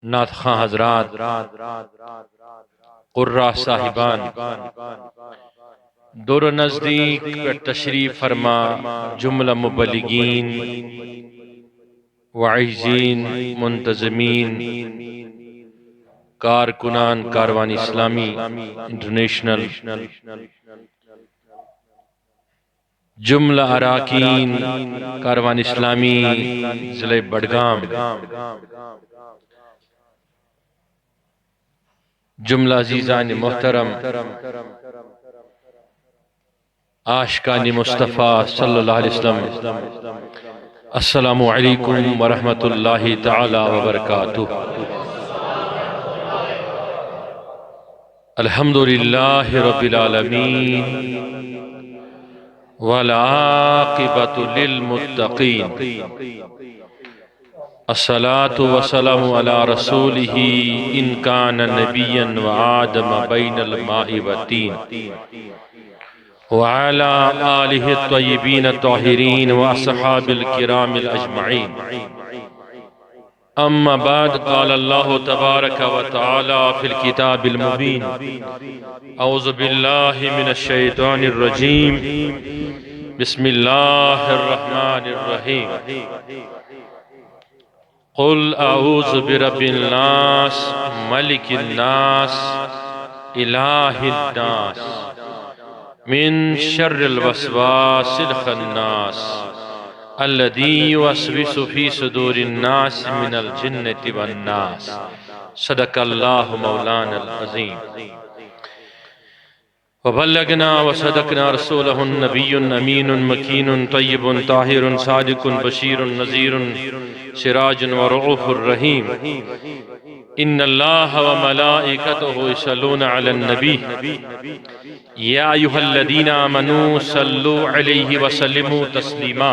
نعت خواں حضرات، قرہ صاحبان، دور و نزدیک پر تشریف فرما جملہ مبلغین، وعیزین، منتظمین، کارکنان کاروان اسلامی انٹرنیشنل، جملہ اراکین کاروان اسلامی ضلع بڈگام، جملہ عزیزان محترم، عاشقان مصطفیٰ صلی اللہ علیہ وسلم، السلام علیکم ورحمۃ اللہ تعالی وبرکاتہ۔ الحمدللہ رب العالمین والعاقبۃ للمتقین، الصلاة والسلام علی رسولہ ان کان نبیا وآدم بین الماء والطین، وعلى آلہ الطیبین الطاہرین واصحاب الکرام الاجمعین، اما بعد، قال اللہ تبارک و تعالی فی الکتاب المبین، اعوذ باللہ من الشیطان الرجیم، بسم اللہ الرحمن الرحیم، قل اعوذ برب الناس ملک الناس الہ الناس من شر الوسواس الخناس الذی یوسوس فی صدور الناس من الجنة والناس، صدق اللہ مولانا العظیم، وبلغنا وصدقنا رسولہ النبی امین مکین طیب طاہر صادق بشیر نذیر سراج ورعوف الرحیم، ان اللہ وملائکتہ یصلون علی النبی یا ایہا الذین آمنوا صلوا علیہ وسلموا تسلیما،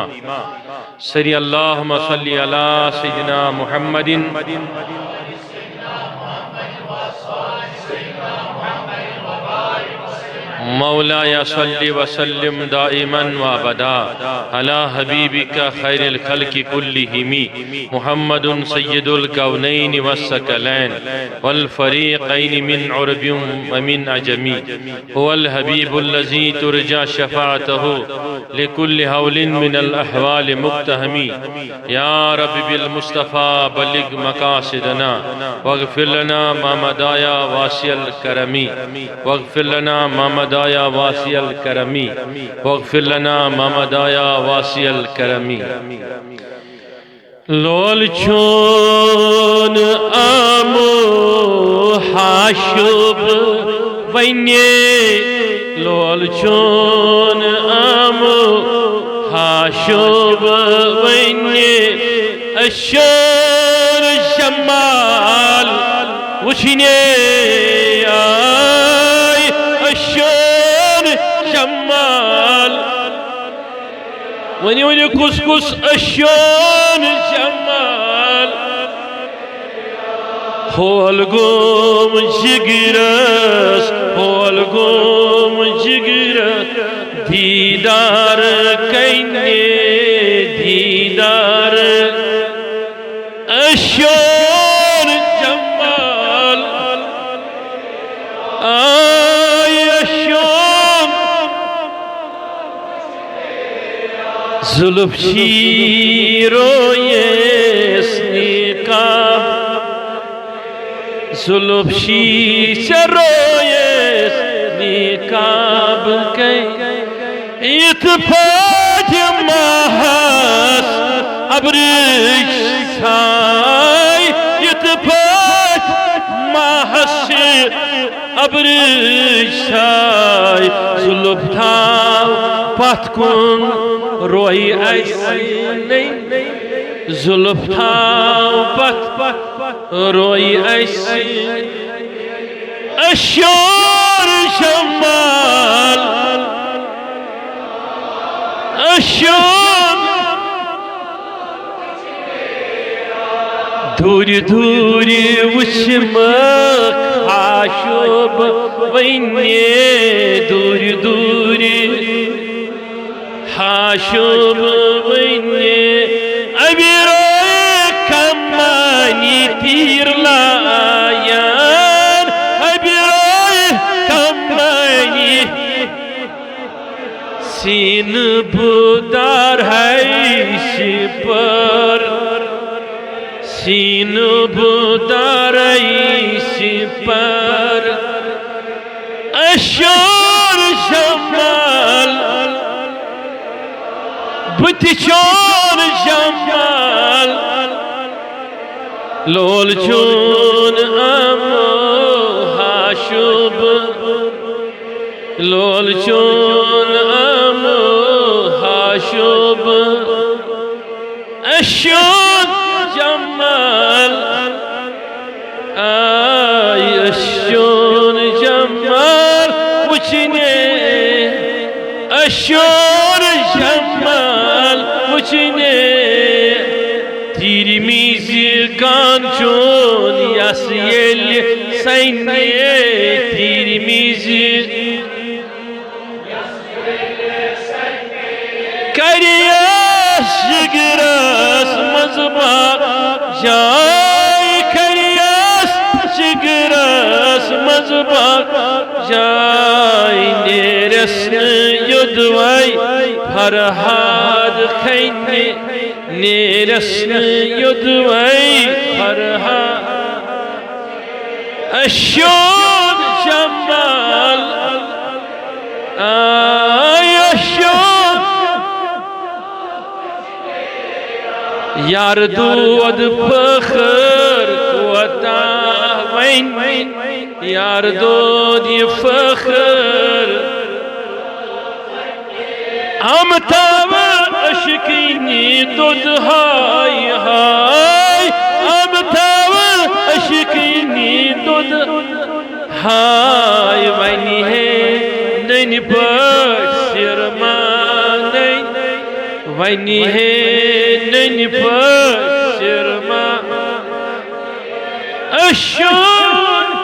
صلی اللہم صلی علی سیدنا محمد مولاي صل وسلم دائما وابدا على حبيبك خير الخلق كلهم محمد سيد الكونين والثقلين والفريقين من عرب ومن عجم، هو الحبيب الذي ترجى شفاعته لكل هول من الأحوال مقتهم، يا رب بالمصطفى بلغ مقاصدنا واغفر لنا ما مضى يا واسع الكرم، واغفر لنا ما مضى یا واسی الکرمی، واغفر لنا ما مضى یا واسی الکرمی۔ لول چون آمو حاشب وینی، لول چون آمو حاشب وینی، اشور جمال وچھنے ونی ونی کس کس اشیان جمال، ہول گوم جگرس، ہول گوم جگرس، دیدار کئنے دیدار اشیان جمال، آئی اشیان زلف شیرویس نقاب، زلف شیرویس نقاب کئی اتفاق محس ابرش سائی، اتفاق محس ابرش سائی، زلف تھاو پت کن روئی ایسی نہیں، زلف تھاو پت روئی ایسی، اشور شمال اشور دوری دوری وچمک حاشب وینی، دوری دوری حاشب وینی، ابی روی کمانی تیر لا سین بودار ہے سپر سین بودار ہے سپر اشور جمال بتشور جمال لول چون امو ہاشب لول چون امو ہاشب اشور جمال آئی اشور جمال وچنے اشور جمال وچنے تیری میزی کانچون یاس یلی سینے تیری میزی کریاس شگراس مزبا جائی کریاس شگراس مزبا جائی نیرس یدوائی فرحاد خینے نیرس یدوائی فرحاد اشون جمال آئی اشون یار دود فخر کوتا وین یار دود فخر امتاب اشکینی دود ہائی ہائی امتاب اشکینی دود ہائی وینی ہے نین پٹ سرمانی وینی ہے نین پٹ سرمانی اشون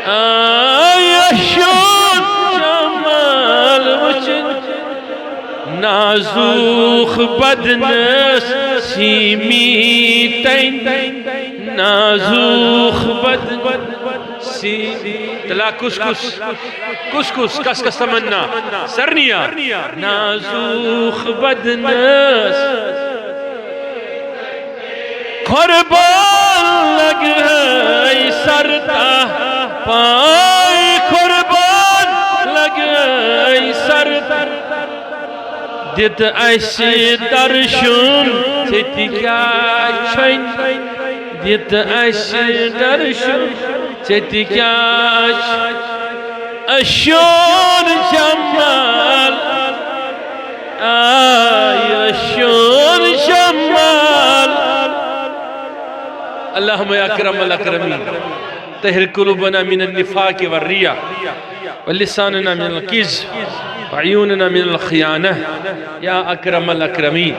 آئی اشون جمال وچن نازوخ بدنس سیمی تین نازوخ بدن سیمی تلا کس کس کس تمنا سرنیا نازوخ بدنس قربان لگ ہے سرتا پائی قربان لگ ہے سرتا دیت ایسی درشن تیتی کیا چھن دیت ایسی درشن تیتی کیا چھن اشون جمال آئی اشون جمال اللہم اکرم الاکرمین طہر قلوبنا من النفاق والریاء ولساننا من الكذب وعيوننا من الخيانة يا أكرم الأكرمين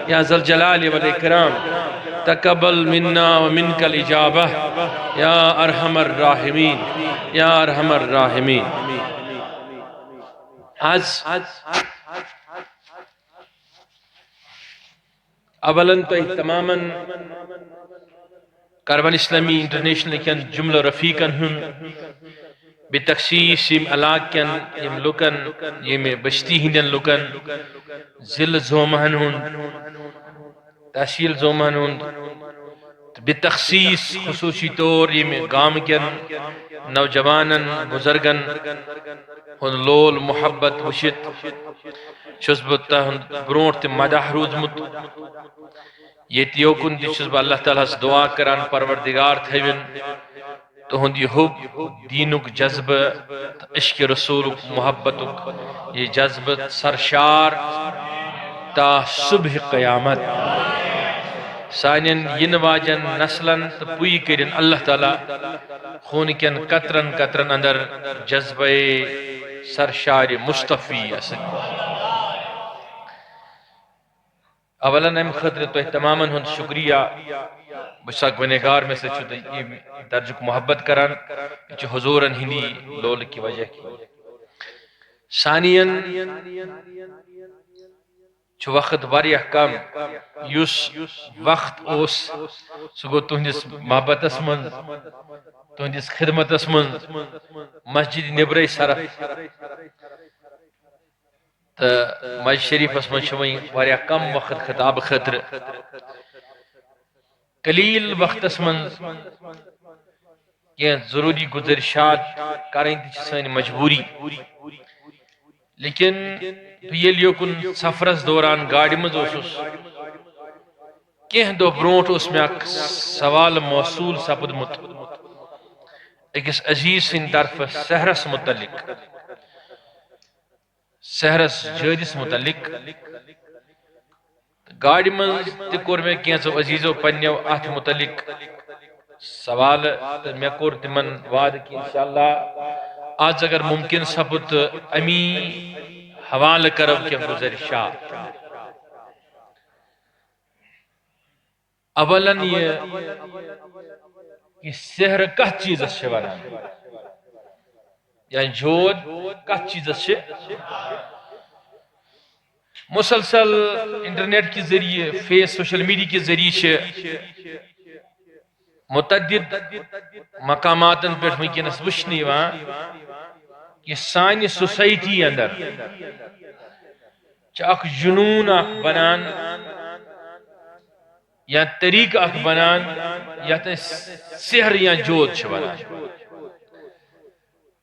يا ذا الجلال والإكرام تقبل منا ومنك الإجابة يا أرحم الراحمين يا أرحم الراحمين اولاً تو تماماً کاربن اسلامی انٹرنیشنل کن جملہ رفیقن ہن بتخصیص یم علاق کن یم لکن یم بستی ہندن لکن ضلع زومہن ہن تحصیل زومہن ہن بتخصیص خصوصی طور یم گام کن نوجوانن بزرگن ہن لول محبت وشت چھس بہ برونٹ تہ مدح روزمت یتیو کن تہ بہ اللہ تعالیٰ دعا کران پروردگار تھوین تہند یہ حب دینک جذبہ عشق رسول محبتک یہ جذبہ سرشار تا صبح قیامت سانین ین واجن نسلن تو پوئی کرن اللہ تعالیٰ خون کن قطرن قطرن اندر جذبہ سرشار مصطفی اسن اولاً ام خطر تو تماماً ہند شکریہ بسا گنہگار میں سے درجک محبت کران چھ حضورن ہندی لول کی وجہ کی ثانیاً چھ وقت واریاہ کم یس وقت اوس سگو تہندس محبتس من تہندس خدمتس من مسجد نبرے صرف تو مسجد شریف من واریاہ کم وقت خطاب خطر قلیل وقت من کی ضروری گزارشات کریں سن مجبوری لیکن یل یوکن سفرس دوران گاڑی مز کی دہ بروٹ میں اخ سوال موصول سپدمت اکس عزیز سند طرف سحرس متعلق سحرس جٲدِس متعلق گاڑی من تور میں کینچو عزیزو پنو ات متعلق سوال تو مے کور تمن وعد کہ انشاءاللہ آج اگر ممکن سپد امی حوالہ کرو کی گزارشات اولا یہ کہ سحر کت چیز سے ونان یعنی جود کت چیز سے مسلسل انٹرنیٹ کے ذریعے سوشل میڈیا کے ذریعے متعدد مقامات پہ ونکس وچھن کہ سانہ سوسائٹی اندر اخ جنون اخ بنان یا طریق اخ بنان یت سحر یا جود ونان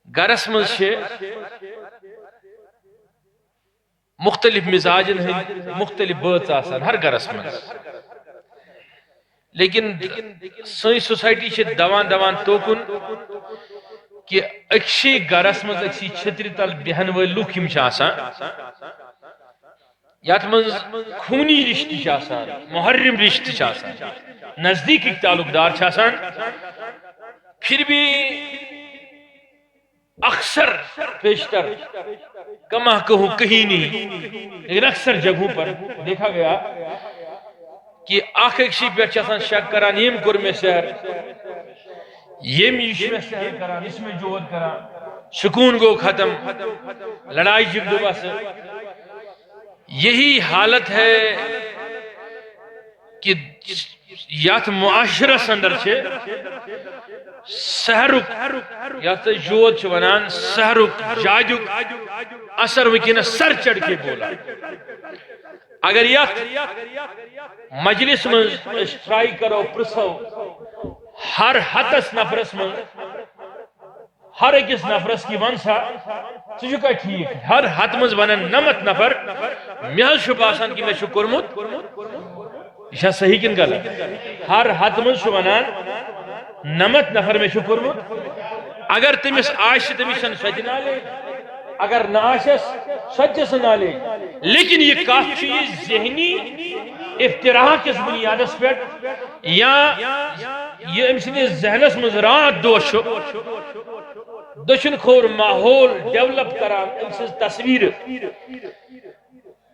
گرس مز مختلف مزاجن ہند مختلف بٲژ آسان ہر گرس مز لیکن سن سوسائٹی دوان دوان توکن کہ اکشی گرس مز اکسی چھتری تل بہن ول لوک یم یت مز خونی رشتہ آسان محرم رشتہ آسان نزدیک تعلق دار پھر بھی اکثر بیشتر کما کہوں کہیں نہیں لیکن اکثر جگہوں پر دیکھا گیا کہ اخ اکشی پہ شک کران یم کور میں سحر یم یہ میں سحر کران اس میں جود کران سکون گو ختم لڑائی جگدو بس یہی حالت ہے کہ یات معاشرس اندر سحرک یات جود ونان سحرک جادک اثر ونکس سر چڑھ کے بولا اگر یت مجلس من ٹرائی کرو پرسو ہر ہتس نفرس من ہر اکس نفرس کی ون سا ٹھیک ہر ہت مز ونن 90 نفر مے باسان کہ مے کورمت یہ صحیح کن غلط ہر ہت مز ونان 90 نفر مے کورمت اگر تمس آش تمس سوتہ نالے اگر نہ آشس سچس نالے لیکن یہ کت ذہنی افتراح کس بنیادس پہ یا یہ ام سندس ذہنس مز رات دو دشن خور ماحول ڈیولپ کران ام سز تصویر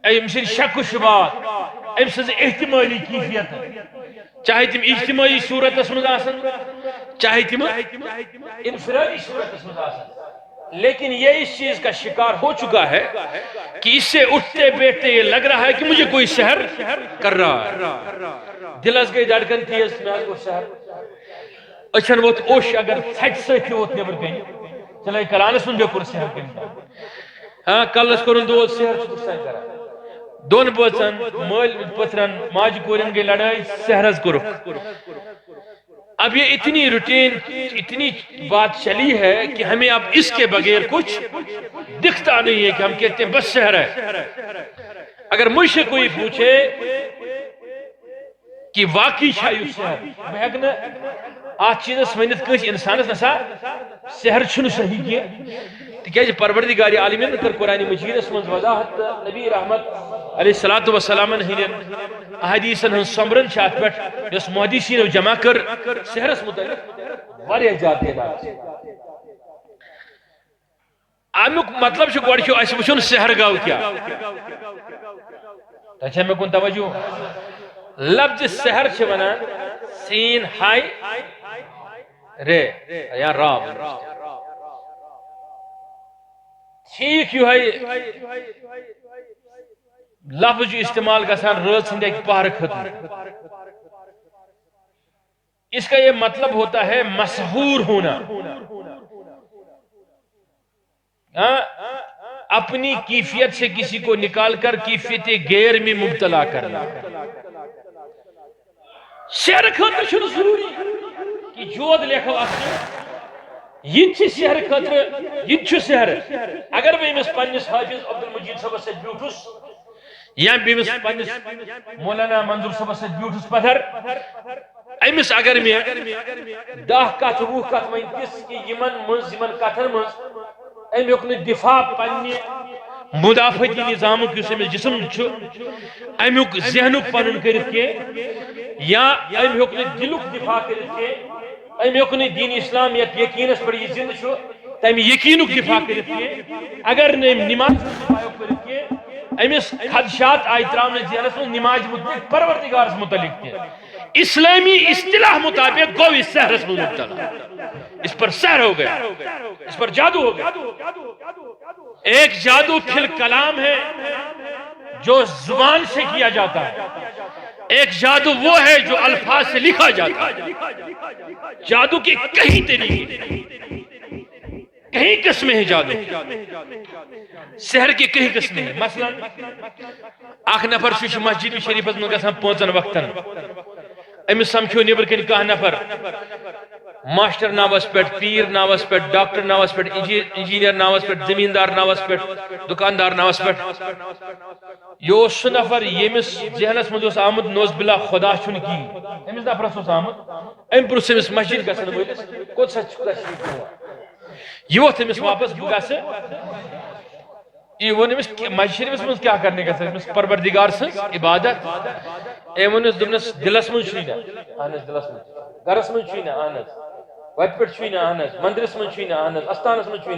ام سند شک و شبات ام سز احتمالی کیفیت چاہے تم اجتماعی صورت مز آسن چاہے تم انفرادی صورت مز آسن لیکن یہ اس چیز کا شکار ہو چکا ہے کہ اس سے اٹھتے بیٹھتے یہ لگ رہا ہے کہ مجھے کوئی سحر کر رہا ہے دل از گئی دھڑکن تیز میں کو سحر اچھن ووت اوش اگر سچ سچ ووت نبر گئی چلے کلانس من بے کور سحر کر ہاں کلس کرن دو سحر چھ سن کرا دون بچن مول پترن ماج کورن گئی لڑائی سحرز کرو اب یہ اتنی روٹین اتنی بات چلی ہے کہ ہمیں اب اس کے بغیر کچھ دکھتا نہیں ہے کہ ہم کہتے ہیں بس سحر ہے اگر مجھ سے کوئی پوچھے کہ واقعی شاید سحر میں ہیکن آج چیزس ونت کس انسانس نسا سحر چھن صحیح کیا تکیاز پروردگار عالمین کر قرآن مجیدس من وضاحت نبی رحمت علیہ الصلوۃ والسلام ہندین احادیثن ہن سمرن چات پہ یس محدثین جمع کر سحرس متعلق واریاہ زیادہ تعداد امیک مطلب چھ گوڑ اس وچھن سحر گاو کیا تچھے میں کن توجہ لفظ سحر چھ ونان سین ہائی رے یا را ٹھیک یہ ہے لفظ استعمال گژھان رات سند ایک پہر خطر اس کا یہ مطلب ہوتا ہے مسحور ہونا اپنی کیفیت سے کسی کو نکال کر کیفیت غیر میں مبتلا کرنا. سحر خاطر چھُنہٕ ضروری کہ جود لیکھو اصل یہ سحر خاطر یہ سحر. اگر بہ امس پنس حافظ عبدالمجید صاحبس سۭتۍ بیوٗٹھُس یا بیمس پنس مولانا منظور صاحبس سۭتۍ بیوٗٹھُس پتھر امس اگر میں 10 کتھ 20 کتھ ونتس کہ یمن کتھن مز امیک دفاع پنہ مدافعتی نظامک اس امس جسم امیک ذہنک پنن کرت کی یا امیک دلک دفاع کرت کی امیک دین اسلام یت یقینس پر یہ زند تمہ یقینک دفاع کرت کی اگر نماز دفاع کرت کی امس خدشات آئی تراؤن ذہنس من نماز متعلق پروردگارس متعلق تہ اسلامی اصطلاح مطابق گو اس سحرس میں مبتلا. اس پر سحر ہو گیا, اس پر جادو ہو گیا. ایک جادو فی الکلام ہے جو زبان سے کیا جاتا ہے, ایک جادو وہ ہے جو الفاظ سے لکھا جاتا ہے. جادو کے کئی طریقے کئی قسمیں ہیں. جادو سحر کے کئی قسمیں ہیں. مثلا اخ نفر چھ مسجد شریفس من گژھان 5 وقتن امس سمکھو نیبر کن کانٛہہ نفر ماسٹر ناوس پہ پیر ناوس پہ ڈاکٹر ناوس پہ انجینئر ناوس پہ زمیندار ناوس پہ دکاندار ناوس پہ یہ سہ نفر یمس ذہنس مز آمت نوز بلا خدا چھن کی امس نفرس آمت ام پرس امس مسجد گھن ولس کوت سا یہ ووت امس واپس بہ گھس یہ ون امس مسجد شریفس من کیا کرنے گھس امس پروردگار سن عبادت ام ونس دس دلس من چھ اہن دلس من گرس من چھ اہن وت پہ چھ اہن مندرس من چھ اہن استانس من چھ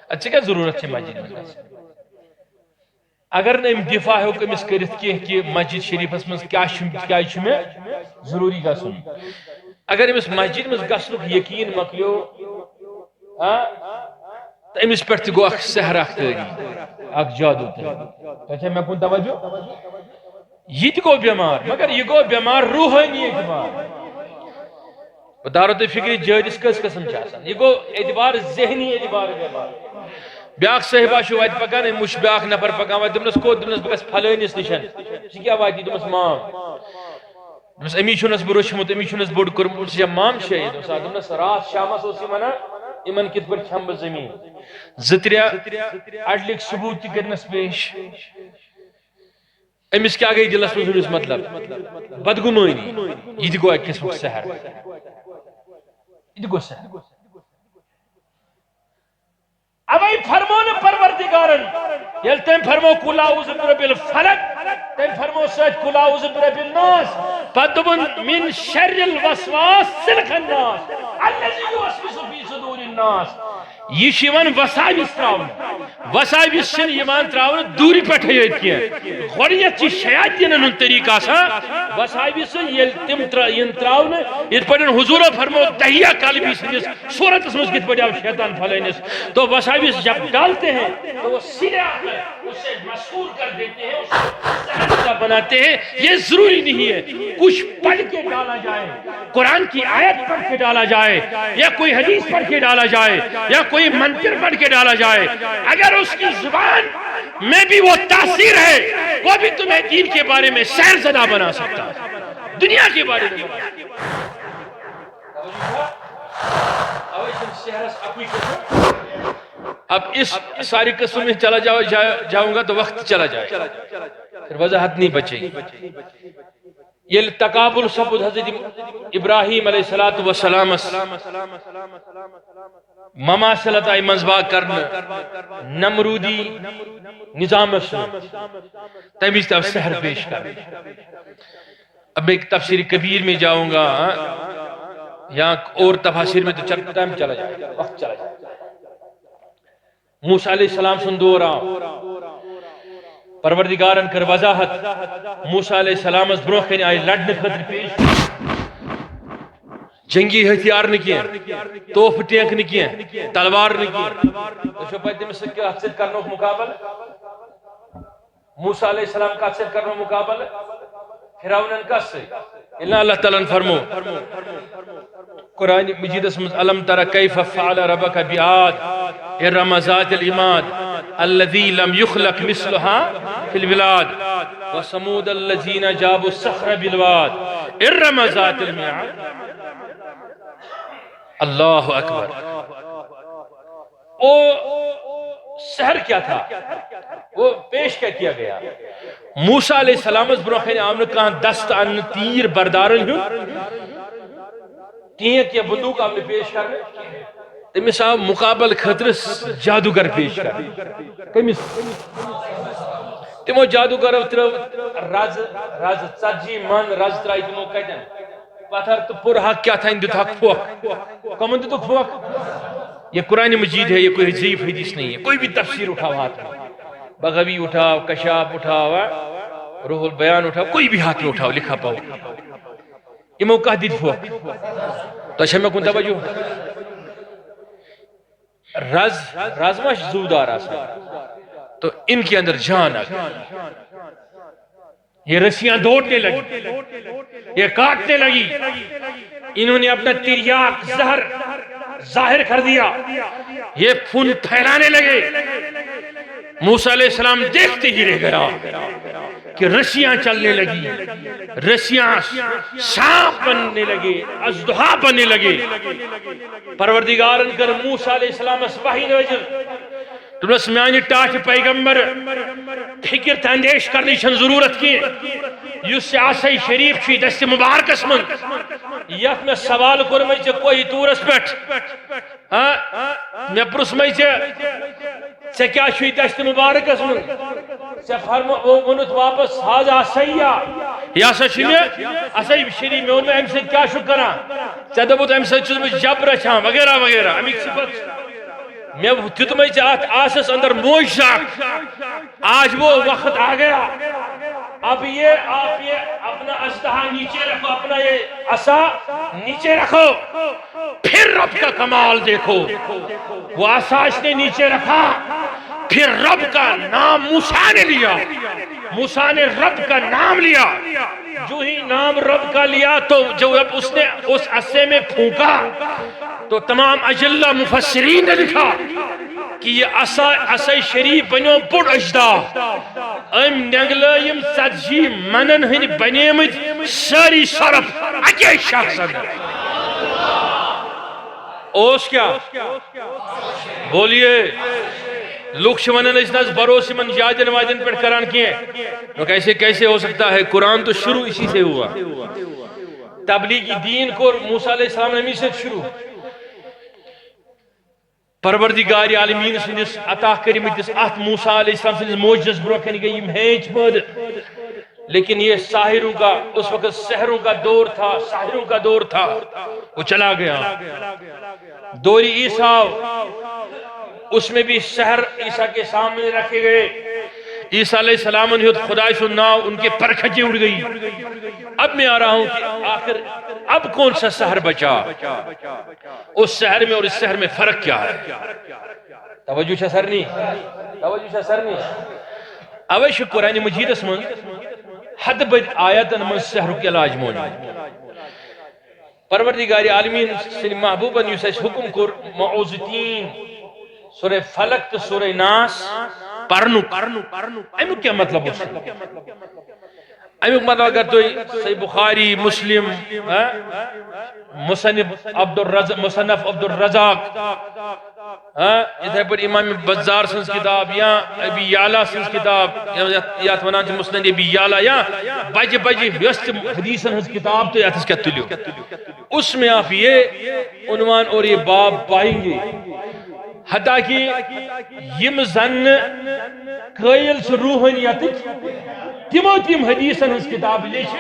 اتھ کیا ضرورت مسجد من اگر ام دفاع ہیوک امس کرت کہ مسجد شریفس من کیا میں ضروری گھن اگر امس مسجد من گھنک یقین مکلیو تو امس پہ گو اخ سحر اخ تاری اخ جادو تھی مے کن توجہ یہ تہ گو بیمار مگر یہ گو بیمار روحانی اعتبار دارو تھی فکر جٲدِس کس قسم یہ گو اعتبار ذہنی اعتبار بیمار بیاکھ صاحبہ وت پکان ام وچ بیاکھ نفر پکان وت دپنس کوت دپنس بہ گژھٕ پھلٲنِس نِشن ژٕ کیاہ واتی دپنس مام دپنس امی چھُنس بہ روچھمُت امی چھُنس بوٚڑ کوٚرمُت ژٕ چھےٚ مام شہید دپنس رات شامس اوس یہ ونان یمن کت پٲٹھۍ کھٮ۪مہٕ بہٕ زمیٖن 2-3 اڈلِک ثبوت تہِ کرنس پیش امس کیا گئی دلس مز مطلب بدگمانی یہ تہ گو اکہ قسمک سحر یہ تہ گو سحر اوے فرمون پروردگارن یل تم فرمو قل اعوذ برب الفلق تم فرمو سچ قل اعوذ برب الناس پتبن من شر الوسواس الخناس الذي يوسوس في صدور الناس یہ شیوان وسائبس تراؤن وسائبس چھن یمان تراؤن دوری پٹھ یت کی گۄڈنیتھ چھ شیاطینن ہُنٛد طریقہ آسان وسائبس یل تم تراؤن یت پٹھ حضور فرمو دہیہ قلبی سندس صورتس مز کت پٹھ آو شیطان پھلٲنس تو وسائبس جب ڈالتے ہیں تو وہ سیدھے اسے مسحور کر دیتے ہیں اسے بناتے ہیں. یہ ضروری نہیں ہے کچھ پڑھ کے ڈالا جائے قرآن کی آیت پڑھ کے ڈالا جائے یا کوئی حدیث پڑھ کے ڈالا جائے یا کوئی منتر پڑھ کے ڈالا جائے اگر اس کی زبان میں بھی وہ تاثیر ہے وہ بھی تمہیں دین کے بارے میں سیر زدہ بنا سکتا ہے دنیا کے بارے میں. اب اس ساری قسم میں چلا جاؤں گا تو وقت چلا جائے پھر وضاحت نہیں بچے گی. یہ تقابل سپد حضرت ابراہیم علیہ السلام مماثلت آئی منزبا کرنا نمرودی نظام تمیز تب سحر پیش کر. اب ایک تفسیر کبیر میں جاؤں گا یا اور تفاسیر میں تو ٹائم چلا جائے وقت چلا جائے. موسیٰ علیہ السلام سندور پروردگارن کر وضاحت موسیٰ علیہ السلام اس بروہ کنی آئی لڑنے خطر پیش جنگی ہتھیار نکیے توف ٹینک نکیے تلوار نکیے تو شو پہتے میں سکے حد سے کرنو مقابل موسیٰ علیہ السلام کا حد سے کرنو مقابل فیراؤنن کا سے اللہ تعالیٰ فرمو قرآن مجید اسم علم ترى كيف فعل ربك بعاد ارم ذات العماد الذي لم يخلق مثلها في البلاد وثمود الذين جابوا الصخر بالواد ارم ذات الميعاد. اللہ اکبر. وہ سحر کیا تھا؟ وہ پیش کیا گیا. موسیٰ علیہ السلام اس برخین آمن کہاں دست ان تیر بردارن ہوں تین کیا بندوق آپ نے پیش کر تمہیں صاحب مقابل خطر جادوگر پیش کر تمہیں جادوگر رز ژتجی من رز ترائی تمہیں کہتے ہیں پتھر تو پر حق کیا تھا ان دیتا پھوک کمن دیتا پھوک. یہ قرآن مجید ہے، یہ کوئی ضعیف حدیث نہیں ہے. کوئی بھی تفسیر اٹھاو ہاتھ میں، بغوی اٹھاو، کشاف اٹھاو، روح البیان اٹھاو، کوئی بھی ہاتھ میں اٹھاو لکھا پاؤ یہ موقع دید پھوک. تو اچھا میں کن توجہ رز مش زودار آسا تو ان کے اندر جان آ گئی. یہ رسیاں دوڑنے لگی، یہ کاٹنے لگی. انہوں نے اپنا تریاک زہر ظاہر کر دیا، یہ پھون پھیلانے لگے. موسیٰ علیہ السلام دیکھتے ہی رہ گیا کہ رسیاں چلنے لگی، رسیاں سانپ بننے لگے، اژدہا بننے لگے. پروردگارن کر موسیٰ علیہ السلام اس وحی نوجر تمہیں میانی ٹاٹ پیغمبر فکر تندیش کرنی چھن ضرورت کی. یس سے آسائی شریف چی دست مبارک اسمن یت میں سوال کر میں کوئی تورس پیٹ میں پرس میں سے کیا چھوئی دست مبارک اسمن سے فرمونت واپس حاض آسائیا یا سچی میں آسائی شریف میں ان میں ہم سے کیا شکران سے دبوت ہم سے چیز میں جب رچھان وغیرہ وغیرہ امیک صفت میں تتمہ چاہت آسس اندر موجزاک. آج وہ وقت آ گیا، اب یہ آپ یہ اپنا اسدہا نیچے رکھو، اپنا یہ عصا نیچے رکھو، پھر رب کا کمال دیکھو. وہ عصا اس نے نیچے رکھا، پھر رب کا نام موسیٰ نے لیا. موسیٰ نے رب کا نام لیا. جو ہی نام رب کا لیا تو جب اس نے اس عصے میں پھونکا تو تمام اجلہ مفسرین نے لکھا کہ یہ عصا شریف بنیو بڑ اجدا ام نگلائم ژتجی منن ہن بنیمت ساری صرف اکی شخص اندر. اوس کیا بولیے لوگ شونن اس ناز بروسی من جاجن واجن پر کران کیے تو کیسے ہو سکتا ہے؟ قرآن تو شروع اسی سے ہوا. تبلیغی دین کو موسیٰ علیہ السلام نے سے شروع پروردگار عالمین سندس عطا کرمتس ات موسیٰ علیہ السلام سندس معجزس برونکن گئی ہینچ پد. لیکن یہ ساحروں کا اس وقت سحروں کا دور تھا، ساحروں کا دور تھا، وہ چلا گیا. دوری عیسیٰ اس میں بھی سحر عیسیٰ کے سامنے رکھے گئے. عیسیٰ علیہ السلام نے خدا سننا ان کے پرکھچیں اڑ گئی. اب میں آ رہا ہوں کہ آخر اب کون سا سحر بچا؟ اس سحر میں اور اس سحر میں فرق کیا ہے؟ توجہ چھا سرنی، توجہ چھا سرنی. اوش قرآن مجید اسمن حد بد آیتن من سحر کے علاج موجود. پروردگار عالمین سن محبوبن یوس اس حکم کر معوذتین سورہ فلق تو سورہ ناس پرنو. ایمو کیا مطلب ہوتا ہے؟ ایمو مطلب اگر تو صحیح بخاری، مسلم، مصنف عبد الرزاق، ادھر پر امام بزار سنس کتاب یا ابی یعلا سنس کتاب یا تونان سے مسند ابی یعلا یا بجے ویست حدیث سنس کتاب تو یا تس کیا تلیو اس میں آپ یہ عنوان اور یہ باب پائیں گے. حتیٰ کہ یم زن قائل سے روحانیت تمو تم حدیثن ہز کتاب لیچ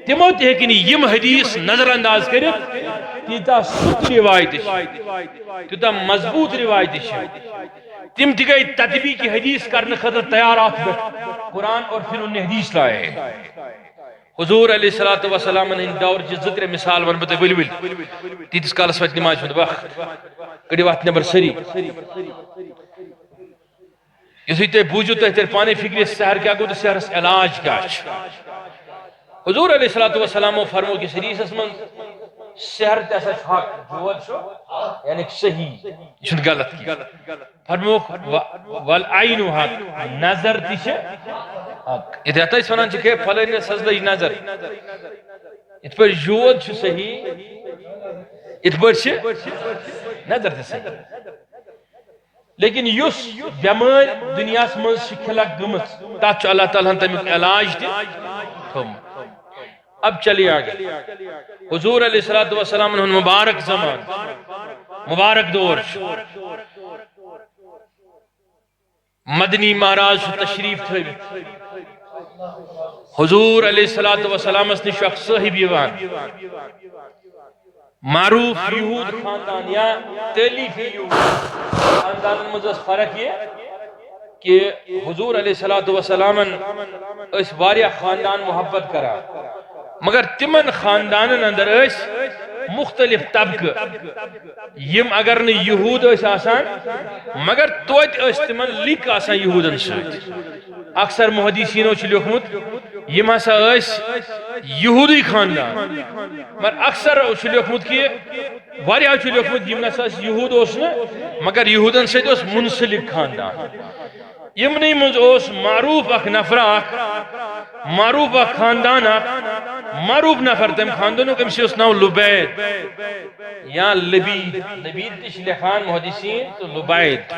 تمو تہکنی یم حدیث نظر انداز کرت تیتا سچ روایت تیتا مضبوط روایت تم تہ گئی تطبیق کی حدیث کرنے خطر تیارات قرآن اور پھر انہیں حدیث لائے. حضور علیہ السلام نے دور جس ذکر مثال ون بتا ول تیتس کالس وقت نماز میں وقت کڑی وقت نمبر سری یسی تے بوجھو تے پانے فکر سحر کیا گو تو سحر علاج کیا حضور علیہ السلام فرمو کہ سریس اسمن سحر تے ایسا حق جوت شو یعنی صحیح یہ غلط کی فرموک والعین حق نظر تیچ حق اتحتا اس ونان چکے فلین سزدہ نظر ات پر جود چھ صحیح ات پر چھ نظر تی صحیح لیکن یس بیمار دنیا من کھلک گمت تات اللہ تعالیٰ تمیک علاج دی اب چلیے آگے حضور علیہ السلام نے مبارک زمان مبارک دور مدنی مہاراج تشریف تھے حضور علیہ السلام اس نے شخص صاحب یوان معروف یہود خاندان یا تیلیفی یہود خاندان مزس فرق یہ کہ حضور علیہ السلام اس واریہ خاندان محبت کرا مگر تمن خاندان اندر اس مختلف طبقہ یم اگر نے یہود اس آسان مگر توت اس تمن لک آسان یہودن سوت اکثر محدثینوں چھ لیکھمت یم ہسا اس یہودی خاندان مگر اکثر چھ لیکھمت کہ واریاہ چھ لیکھمت یم نسا یہود اس نے مگر یہودن سوت اس منسلک خاندان یمنی مز اس معروف اخ نفر معروف اخ خاندان معروف نفر تم خاندانوں کم سے اس ناو لبید یا لبید لبید تش لکھان محدثین تو لبید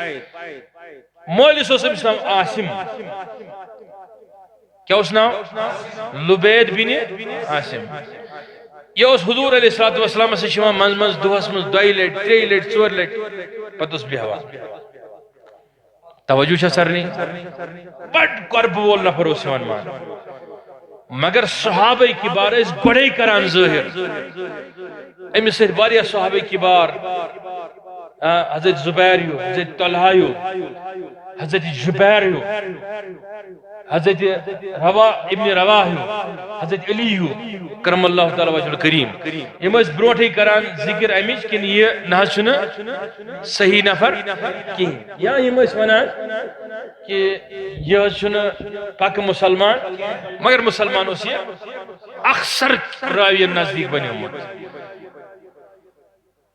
مولی سو سب اسلام عاصم کیا اس ناو لبید بن عاصم یہ اس حضور علیہ السلام سے شما منز منز دوہس منز دوائی لیٹ تری لیٹ چور لیٹ پتس بھی ہوا توجہ سر نہیں بڑھ قرب بول نفر اس ون مان مگر صحابہ کبار اس بڑے کران ظاہر امی سے باریا صحابہ کبار حضرت زبیر یو حضرت طلحہ یو حضرت جبیر یو حضرت ابن رواح یو حضرت علی یو کرم اللہ تعالی وجہ الکریم یہ مز بروٹھے کران ذکر امیج کہ یہ نہ سنا صحیح نفر کی یا یہ مز ونان کہ یہ سنا پاک مسلمان مگر مسلمانوں سے اکثر راوی نزدیک بنی امت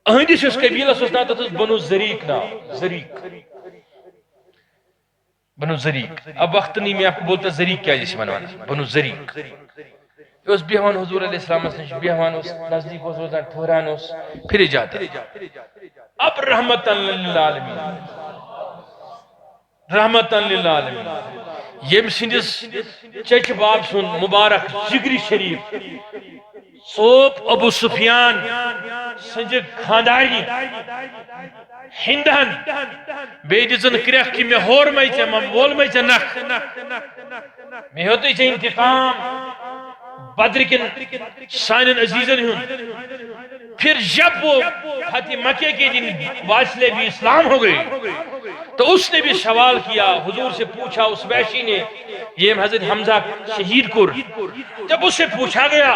اہندی سے اس قبیلہ سوچنا تھا بنو زریق نا زریق بنو زریق اب وقت نہیں میں آپ کو بولتا زریق کیا جیسے منوانا بنو زریق اس بیہوان حضور علیہ السلام سے بیہوان اس نزدیک حضور سے ٹھہران اس پھر جاتا اب رحمتا للعالمین رحمتا للعالمین یہ سندس چچ باب سن مبارک جگری شریف صوب ابو سفیان سنج خانداری ہندن بیدزن کرخ کی میں ہور میں چا میں بول میں چا نخ میں ہوتی چا انتقام بدر کن سائنن عزیزن ہوں پھر جب وہ فتح مکہ کے دن واصلے بھی اسلام ہو گئی تو اس نے بھی سوال کیا حضور سے پوچھا اس وحشی نے یہ حضرت حمزہ شہید کر جب اس سے پوچھا گیا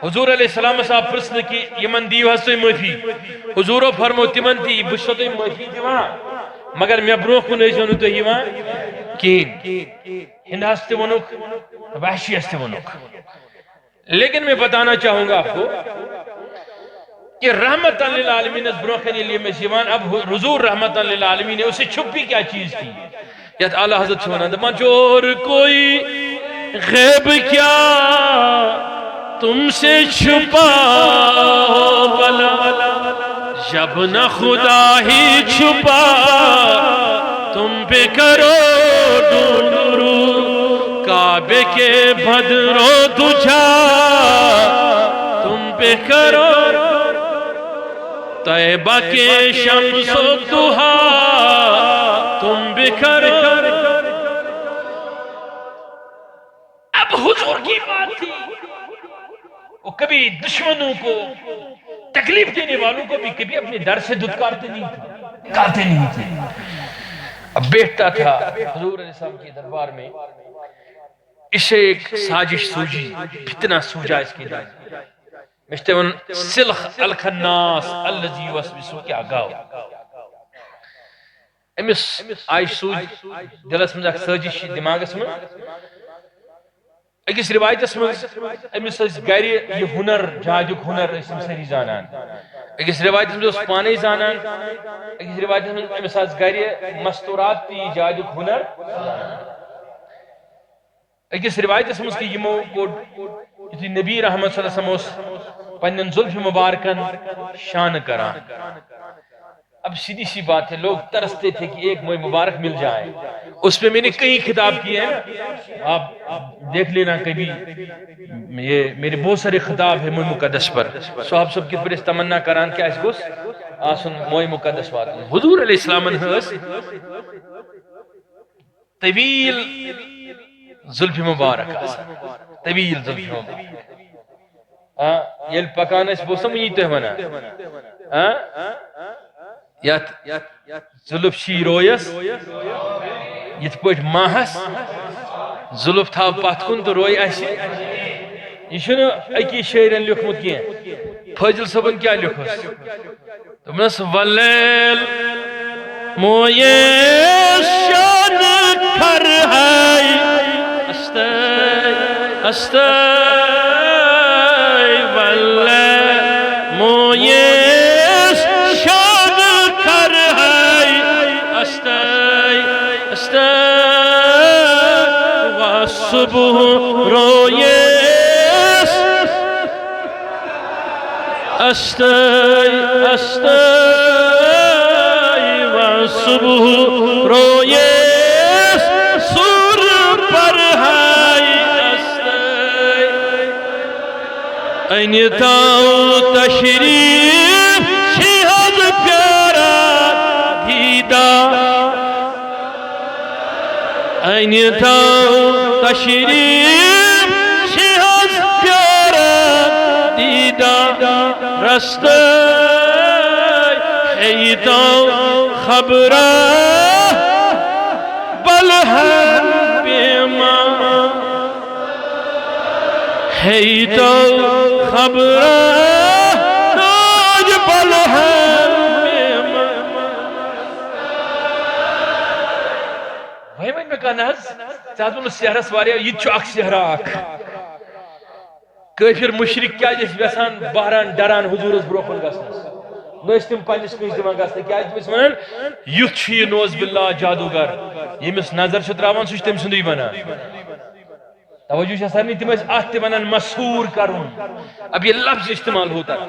حضور علیہ السلام صاحب پرسن کی یمن دیو ہستوئی معافی حضور فرمو تمن تی بشتوئی معافی دیوان مگر میں بروخ کو نہیں جانو تو ہیوان کین ہند ہستے ونک وحشی ہستے ونک لیکن میں بتانا چاہوں گا آپ کو کہ رحمت للعالمین اس بروخنی لیے میں سیوان اب حضور رحمت للعالمین نے اسے چھپی کیا چیز تھی یا اعلی حضرت چھوانا دمان چور کوئی غیب کیا تم سے چھپا بلا جب نہ خدا ہی چھپا تم پہ کرو درود کعبے کے بدرو تجھا تم پہ کرو طیبہ کے شمس و ضحا تم بکھر اب حضور کی بات تھی وہ کبھی دشمنوں کو تکلیف دینے والوں کو بھی کبھی اپنے در سے دھتکارتے نہیں تھے اب بیٹھتا تھا حضور علیہ السلام کے دربار میں اسے ایک سازش سوجی فتنہ سوجا اس کے دل مشتون سلخ الخناس اللذی وسوسو کیا گاو امس آئیش سوج دلس مزاق سازش دماغ اس میں اکس روایت اس میں امس اس گاری یہ ہنر جادوک ہنر اسم سری زانان اکس روایت میں پانے زانان اکس روایت میں امس گر مستورات تی ایجاد ہنر اکس روایت مز کہ یمو کوڑ یتھی نبی رحمت صلی اللہ علیہ وسلم پنن زلف مبارکن شان کران. اب سیدھی سی بات ہے، لوگ ترستے تھے کہ ایک موئے مبارک مل جائے. اس پہ میں نے کئی خطاب کیے ہیں، آپ دیکھ لینا کبھی. یہ میرے بہت سارے خطاب ہیں موئے مقدس پر. صحاب سب کت پر اس تمنا کران کیا اس گوس آسن موئے مقدس بات. حضور علیہ السلام ہس طویل زلف مبارک طویل زلف مبارک. یل پکان اس بوسم یہ تہ ونا یت زلف شی رویس یت پٹ ماہس زلف تھاو پت کن تو روی اس یہ اکی شعرن لکھمت کی. فاضل صبن کیا لکھس دمس ولیل مویے شان کر ہے استائی ولیل مویے شان کر ہے استائی وصبح رویے استائی وصبح رویے سر پر ہے استائی اینتاؤ تشریف شہد پیارا دیدہ اینتاؤ تشریف شہد پیارا دیدہ رستہ ایتاؤ خبرہ بلہن بیما ایتاؤ خبرہ ناج بلہن بیما. وہی میں کہنا چاہتا ہوں سہرس واریا یہ چھو اک سہرہ اک کافر مشرک کیا جس ویسان بہران ڈران حضور اس بروخن گسنس نویس تم پانچ کچھ دمان گسن کیا جس منن یوت چھی نوز باللہ جادوگر یمس نظر چھتراوان سوچ تم سندوی بنا. توجہ سے سرنی تم اس آتے بنان مسحور کرون. اب یہ لفظ استعمال ہوتا ہے.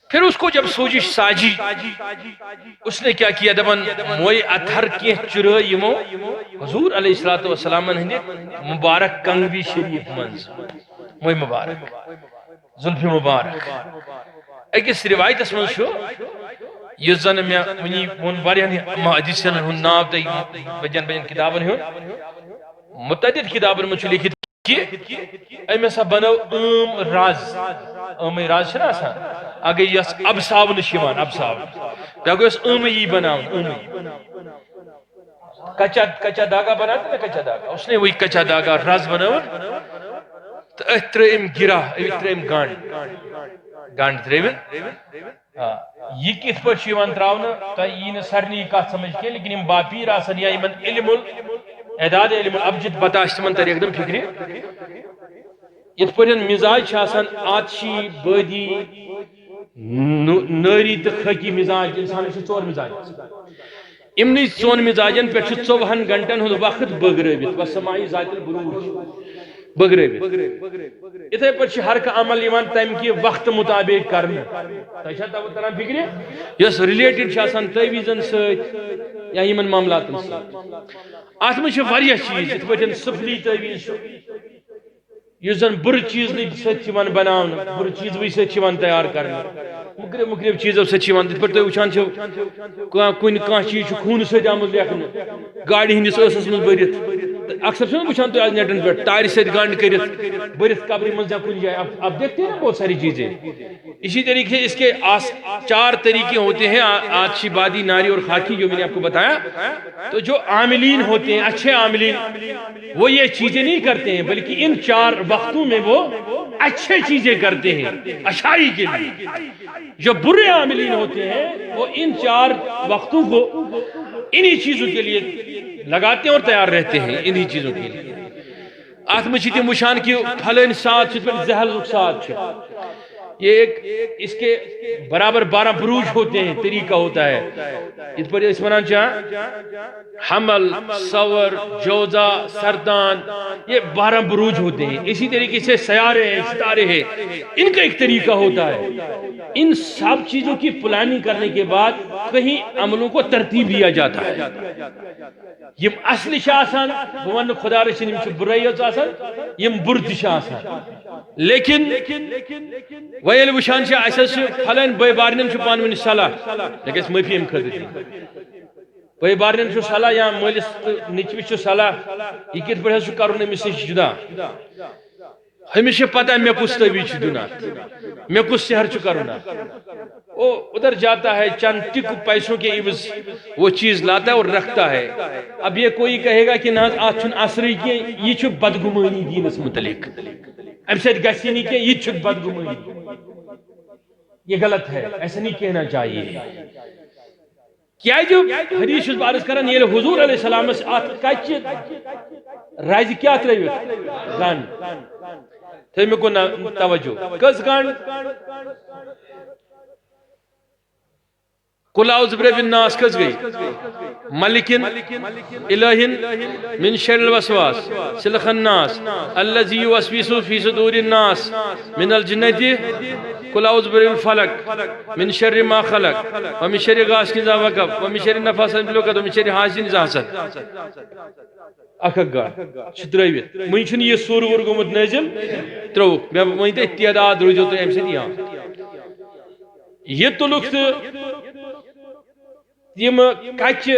پھر اس کو جب سوجش ساجی اس نے کیا کیا دبن موئی اتھر کی چرائی مو حضور علیہ السلام ہندی مبارک کنگوی شریف منز موئی مبارک ظلف مبارک. ایک اس روایت اس منز شو یہ زن میں منی واریان حدیثن ہن ناو تے بجن بجن کتابن ہن متعدد کتابن منز لکھت کی ایمے سا بنو راز راز چھنا سا آگے یس ابساو نشیوان ابساو بیاگو یس یہ بناون کچا داگا بناتا نا کچا داگا اس نے وہی کچا داگا راز بناون تو اترم گرا اترم گانڈ ترین یہ کت پر شیوان تراؤنا تا یہ سرنی کات سمجھ کے لیکن ام باپیر آسن یا ایمن علم اعداد علم الابجد بتاشت من تر اقدم فکری یت پر مزاج چھاسن آتشی بادی ناری تخکی مزاج انسان سے چور مزاج امنی چون مزاجن پہ 24 گھنٹن ہند وقت بگربت وسمائی ذات البروج بگربت اتھے پر ہر کا عمل ایمان تم کی وقت مطابق کرنا تشا تو تران فکر یس ریلیٹڈ چھاسن تعویذن ست یا ایمن معاملاتن ست ات من واریاہ چیز ات پٹھن سفلی تعویذ یہ زن بر چیز نہیں سچ بناون بر چیز وی سچ تیار کرنا مختلف مختلف چیزوں سے ات پہ وچان کن کھانا چیز خون ست آمت لیکھنے گاڑی ہندس ٲسس منٛز بٔرِتھ اکثر چھو وچان تھی آج نیٹن پہ ٹائر ست گنڈ کرت برت قبر من یا کن جائے. اب دیکھتے ہیں نا بہت ساری چیزیں. اسی طریقے اس کے 4 طریقے ہوتے ہیں آتشی بادی ناری اور خاکی جو میں نے آپ کو بتایا. تو جو عاملین ہوتے ہیں اچھے عاملین وہ یہ چیزیں نہیں کرتے ہیں بلکہ ان 4 وقتوں میں وہ اچھے چیزیں کرتے ہیں اچھائی کے لیے. جو برے عاملین ہوتے ہیں وہ ان 4 وقتوں کو انہی چیزوں کے لیے لگاتے ہیں اور تیار رہتے ہیں انہی چیزوں کے لیے. آت میں چیتی مشان کی پھلن ساتھ چھت پر زہل ساتھ چھت یہ ایک اس کے برابر 12 بروج ہوتے ہیں، طریقہ ہوتا ہے. اس پر اس منان چاہاں حمل، سور، جوزہ، سردان، یہ 12 بروج ہوتے ہیں. اسی طریقے سے سیارے ہیں، ستارے ہیں، ان کا ایک طریقہ ہوتا ہے. ان سب چیزوں کی پلاننگ کرنے کے بعد کہیں عملوں کو ترتیب دیا جاتا ہے. یم اصلی شاسان بمن خدا رسین یم برائی آسان، یم برد شاسان. لیکن ویل وشان سے ایسا پھلن بے بارنن چھ پانونی صلاح لیکن اس معافی ام خدر بے بارنن چھ صلاح یا مالس نچوی چھ صلاح یہ کت پڑھ چھ کرن امس نش جدا. ہمیشہ پتہ میں کس طبی چھ دن میں کس شہر چھ کرنا. وہ ادھر جاتا ہے چند ٹک پیسوں کے عوض وہ چیز لاتا ہے اور رکھتا ہے. اب یہ کوئی کہے گا کہ نہ آج چھن عصری کی یہ چھ بدگمانی دینس متعلق، ام سے گسی نہیں کہ یہ چھ بدگمانی، یہ غلط ہے، ایسا نہیں کہنا چاہیے. کیا جو حدیث بارز کرن یہ حضور علیہ السلام سے آت کچ رائز کیا ترویت گن تھی میں کو توجہ کس گن قل اعوذ برب الناس کس گئی ملکن الہن من شر الوسواس سلخ الناس الذي يوسوس في صدور الناس من الجنة. قل اعوذ برب الفلق من شر ما خلق ومن شر غاسق اذا وقب ومن شر النفاثات في العقد ومن شر حاسد اذا حسد. اکھگا چترویت من چھن یہ سور ور گومت نازل ترو میں ونت تعداد روزو تو ام سے یہاں یہ تلک یم کچ